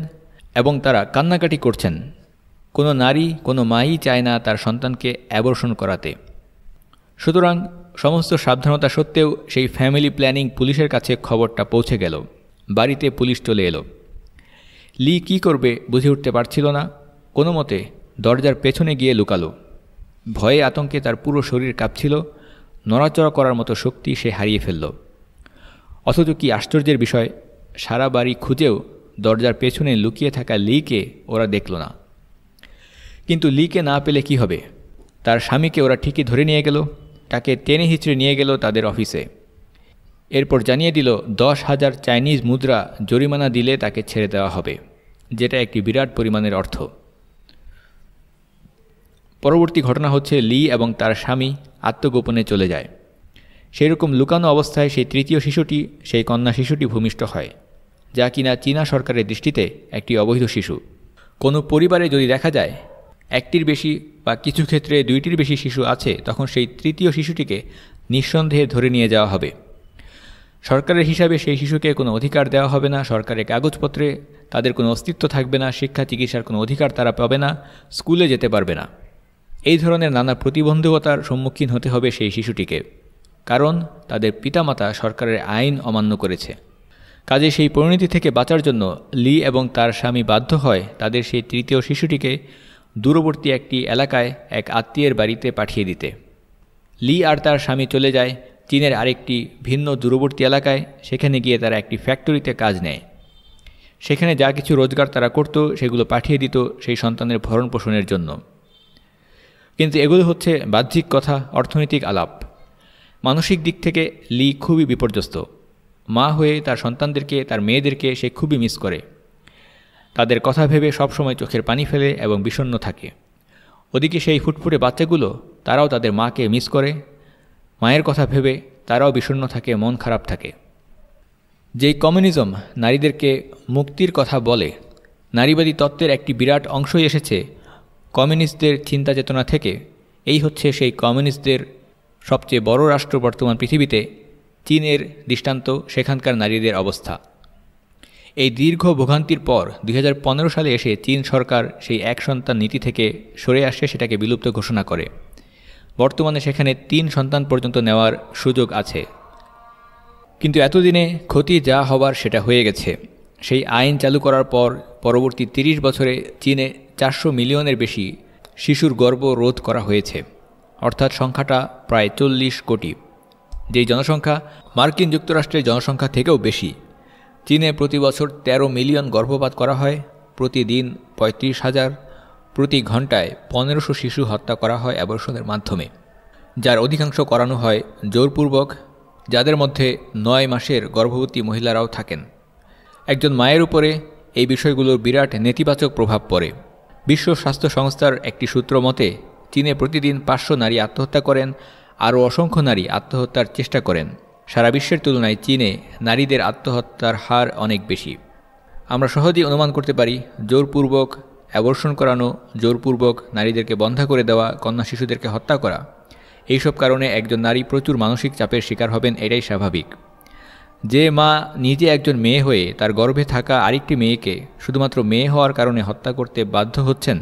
এবং তারা কান্নাকাটি করছেন। কোনো নারী, কোনো মাই চায় না তার সন্তানকে অ্যাবর্শন করাতে। সুতরাং সমস্ত সাবধানতা সত্ত্বেও সেই ফ্যামিলি প্ল্যানিং পুলিশের কাছে খবরটা পৌঁছে গেল। বাড়িতে পুলিশ চলে এলো। লি কী করবে বুঝে উঠতে পারছিল না। কোনো মতে দরজার পেছনে গিয়ে লুকালো। ভয়ে আতঙ্কে তার পুরো শরীর কাঁপছিল, নড়াচড়া করার মতো শক্তি সে হারিয়ে ফেলল। অথচ কি আশ্চর্যের বিষয়, সারা বাড়ি খুঁজেও দরজার পেছনে লুকিয়ে থাকা লিকে ওরা দেখল না। কিন্তু লিকে না পেলে কি হবে? তার স্বামীকে ওরা ঠিকই ধরে নিয়ে গেল, তাকে টেনে হিঁচড়ে নিয়ে গেল তাদের অফিসে। এরপর জানিয়ে দিল 10,000 চাইনিজ মুদ্রা জরিমানা দিলে তাকে ছেড়ে দেওয়া হবে, যেটা একটি বিরাট পরিমাণের অর্থ। পরবর্তী ঘটনা হচ্ছে লি এবং তার স্বামী আত্মগোপনে চলে যায়। সেই রকম লুকানো অবস্থায় সেই তৃতীয় শিশুটি, সেই কন্যা শিশুটি ভূমিষ্ঠ হয়, যা কিনা চীনা সরকারের দৃষ্টিতে একটি অবৈধ শিশু। কোনো পরিবারে যদি দেখা যায় একটির বেশি বা কিছু ক্ষেত্রে 2টির বেশি শিশু আছে, তখন সেই তৃতীয় শিশুটিকে নিঃসন্দেহে ধরে নিয়ে যাওয়া হবে। সরকারের হিসাবে সেই শিশুকে কোনো অধিকার দেওয়া হবে না, সরকারের কাগজপত্রে তাদের কোনো অস্তিত্ব থাকবে না, শিক্ষা চিকিৎসার কোনো অধিকার তারা পাবে না, স্কুলে যেতে পারবে না। এই ধরনের নানা প্রতিবন্ধকতার সম্মুখীন হতে হবে সেই শিশুটিকে, কারণ তাদের পিতামাতা সরকারের আইন অমান্য করেছে। কাজে সেই পরিণতি থেকে বাঁচার জন্য লি এবং তার স্বামী বাধ্য হয় তাদের সেই তৃতীয় শিশুটিকে দূরবর্তী একটি এলাকায় এক আত্মীয়ের বাড়িতে পাঠিয়ে দিতে। লি আর তার স্বামী চলে যায় চীনের আরেকটি ভিন্ন দূরবর্তী এলাকায়। সেখানে গিয়ে তারা একটি ফ্যাক্টরিতে কাজ নেয়। সেখানে যা কিছু রোজগার তারা করত সেগুলো পাঠিয়ে দিত সেই সন্তানের ভরণ পোষণের জন্য। কিন্তু এগুলো হচ্ছে বাহ্যিক কথা, অর্থনৈতিক আলাপ। মানসিক দিক থেকে লি খুবই বিপর্যস্ত। মা হয়ে তার সন্তানদেরকে, তার মেয়েদেরকে সে খুবই মিস করে। তাদের কথা ভেবে সবসময় চোখের পানি ফেলে এবং বিষণ্ণ থাকে। ওদিকে সেই ফুটফুটে বাচ্চাগুলো, তারাও তাদের মাকে মিস করে। মায়ের কথা ভেবে তারাও বিষণ্ণ থাকে, মন খারাপ থাকে। যেই কমিউনিজম নারীদেরকে মুক্তির কথা বলে, নারীবাদী তত্ত্বের একটি বিরাট অংশই এসেছে কমিউনিস্টদের চিন্তা চেতনা থেকে। এই হচ্ছে সেই কমিউনিস্টদের সবচেয়ে বড় রাষ্ট্র বর্তমান পৃথিবীতে চীনের দৃষ্টান্ত, সেখানকার নারীদের অবস্থা। এই দীর্ঘ ভোগান্তির পর 2015 সালে এসে চীন সরকার সেই এক সন্তান নীতি থেকে সরে আসে, সেটাকে বিলুপ্ত ঘোষণা করে। বর্তমানে সেখানে 3 সন্তান পর্যন্ত নেওয়ার সুযোগ আছে। কিন্তু এতদিনে ক্ষতি যা হবার সেটা হয়ে গেছে। সেই আইন চালু করার পর পরবর্তী 30 বছরে চীনে 400 মিলিয়নের বেশি শিশুর গর্ভ রোধ করা হয়েছে, অর্থাৎ সংখ্যাটা প্রায় 40 কোটি। যেই জনসংখ্যা মার্কিন যুক্তরাষ্ট্রের জনসংখ্যা থেকেও বেশি। চীনে প্রতি বছর 13 মিলিয়ন গর্ভপাত করা হয়, প্রতিদিন 35,000, প্রতি ঘন্টায় 1500 শিশু হত্যা করা হয় অ্যাবর্শনের মাধ্যমে, যার অধিকাংশ করানো হয় জোরপূর্বক, যাদের মধ্যে 9 মাসের গর্ভবতী মহিলারাও থাকেন। একজন মায়ের উপরে এই বিষয়গুলোর বিরাট নেতিবাচক প্রভাব পড়ে। বিশ্ব স্বাস্থ্য সংস্থার একটি সূত্র মতে চীনে প্রতিদিন 500 নারী আত্মহত্যা করেন, আরও অসংখ্য নারী আত্মহত্যার চেষ্টা করেন। সারা বিশ্বের তুলনায় চীনে নারীদের আত্মহত্যার হার অনেক বেশি। আমরা সহজেই অনুমান করতে পারি জোরপূর্বক অ্যাবর্শন করানো, জোরপূর্বক নারীদেরকে বন্ধ্যা করে দেওয়া, কন্যা শিশুদেরকে হত্যা করা, এইসব কারণে একজন নারী প্রচুর মানসিক চাপের শিকার হবেন, এটাই স্বাভাবিক। যে মা নিজে একজন মেয়ে হয়ে তার গর্ভে থাকা আরেকটি মেয়েকে শুধুমাত্র মেয়ে হওয়ার কারণে হত্যা করতে বাধ্য হচ্ছেন,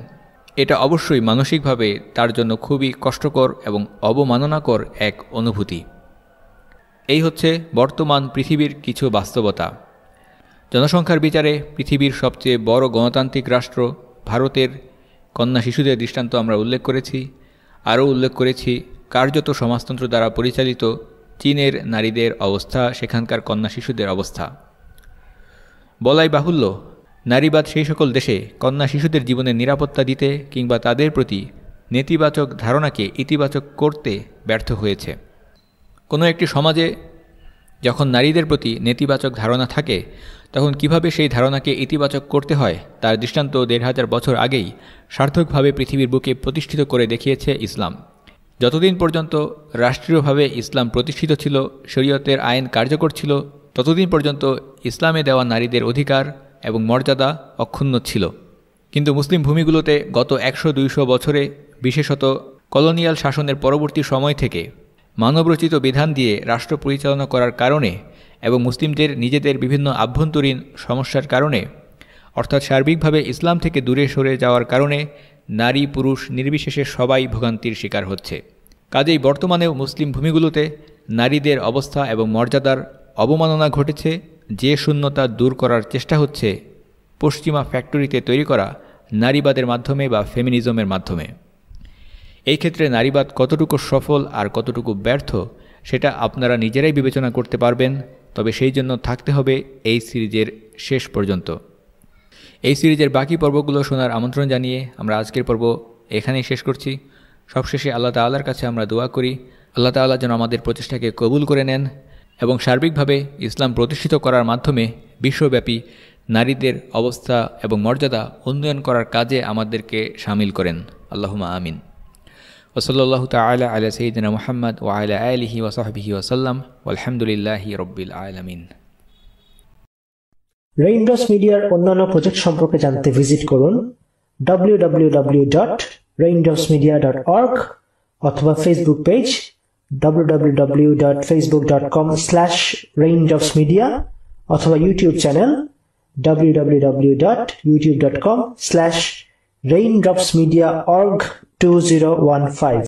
এটা অবশ্যই মানসিকভাবে তার জন্য খুবই কষ্টকর এবং অবমাননাকর এক অনুভূতি। এই হচ্ছে বর্তমান পৃথিবীর কিছু বাস্তবতা। জনসংখ্যার বিচারে পৃথিবীর সবচেয়ে বড় গণতান্ত্রিক রাষ্ট্র ভারতের কন্যা শিশুদের দৃষ্টান্ত আমরা উল্লেখ করেছি। আরও উল্লেখ করেছি কার্যত সমাজতন্ত্র দ্বারা পরিচালিত চীনের নারীদের অবস্থা, সেখানকার কন্যা শিশুদের অবস্থা। বলাই বাহুল্য নারীবাদ সেই সকল দেশে কন্যা শিশুদের জীবনের নিরাপত্তা দিতে কিংবা তাদের প্রতি নেতিবাচক ধারণাকে ইতিবাচক করতে ব্যর্থ হয়েছে। কোনো একটি সমাজে যখন নারীদের প্রতি নেতিবাচক ধারণা থাকে তখন কিভাবে সেই ধারণাকে ইতিবাচক করতে হয় তার দৃষ্টান্ত ১৫০০ বছর আগেই সার্থকভাবে পৃথিবীর বুকে প্রতিষ্ঠিত করে দেখিয়েছে ইসলাম। যতদিন পর্যন্ত রাষ্ট্রীয়ভাবে ইসলাম প্রতিষ্ঠিত ছিল, শরীয়তের আইন কার্যকর ছিল, ততদিন পর্যন্ত ইসলামে দেওয়া নারীদের অধিকার এবং মর্যাদা অক্ষুণ্ণ ছিল। কিন্তু মুসলিম ভূমিগুলোতে গত ১০০-২০০ বছরে, বিশেষত কলোনিয়াল শাসনের পরবর্তী সময় থেকে মানবরচিত বিধান দিয়ে রাষ্ট্র পরিচালনা করার কারণে এবং মুসলিমদের নিজেদের বিভিন্ন আভ্যন্তরীণ সমস্যার কারণে, অর্থাৎ সার্বিকভাবে ইসলাম থেকে দূরে সরে যাওয়ার কারণে নারী পুরুষ নির্বিশেষে সবাই ভোগান্তির শিকার হচ্ছে। কাজেই বর্তমানেও মুসলিম ভূমিগুলোতে নারীদের অবস্থা এবং মর্যাদার অবমাননা ঘটেছে, যে শূন্যতা দূর করার চেষ্টা হচ্ছে পশ্চিমা ফ্যাক্টরিতে তৈরি করা নারীবাদের মাধ্যমে বা ফেমিনিজমের মাধ্যমে। এই ক্ষেত্রে নারীবাদ কতটুকু সফল আর কতটুকু ব্যর্থ সেটা আপনারা নিজেরাই বিবেচনা করতে পারবেন, তবে সেই জন্য থাকতে হবে এই সিরিজের শেষ পর্যন্ত। এই সিরিজের বাকি পর্বগুলো শোনার আমন্ত্রণ জানিয়ে আমরা আজকের পর্ব এখানেই শেষ করছি। সবশেষে আল্লাহ তাআলার কাছে আমরা দোয়া করি আল্লাহ তাআলা যেন আমাদের প্রচেষ্টাকে কবুল করে নেন এবং সার্বিকভাবে ইসলাম প্রতিষ্ঠিত করার মাধ্যমে বিশ্বব্যাপী নারীদের অবস্থা এবং মর্যাদা উন্নয়ন করার কাজে আমাদেরকে শামিল করেন। আল্লাহুম্মা আমিন। ওসল্লাল্লাহু তাআলা আলা সাইয়্যিদিনা মুহাম্মদ ওয়া আলা আলিহি ওয়া সাহবিহি ওয়া সাল্লাম ওয়ালহামদুলিল্লাহি রাব্বিল আলামিন।
রেইনড্রপস মিডিয়ার অন্যান্য প্রজেক্ট সম্পর্কে জানতে ভিজিট করুন www.raindropsmedia.org অথবা ফেসবুক পেজ www.facebook.com/raindropsmedia অথবা ইউটিউব চ্যানেল www.youtube.com/raindropsmediaorg2015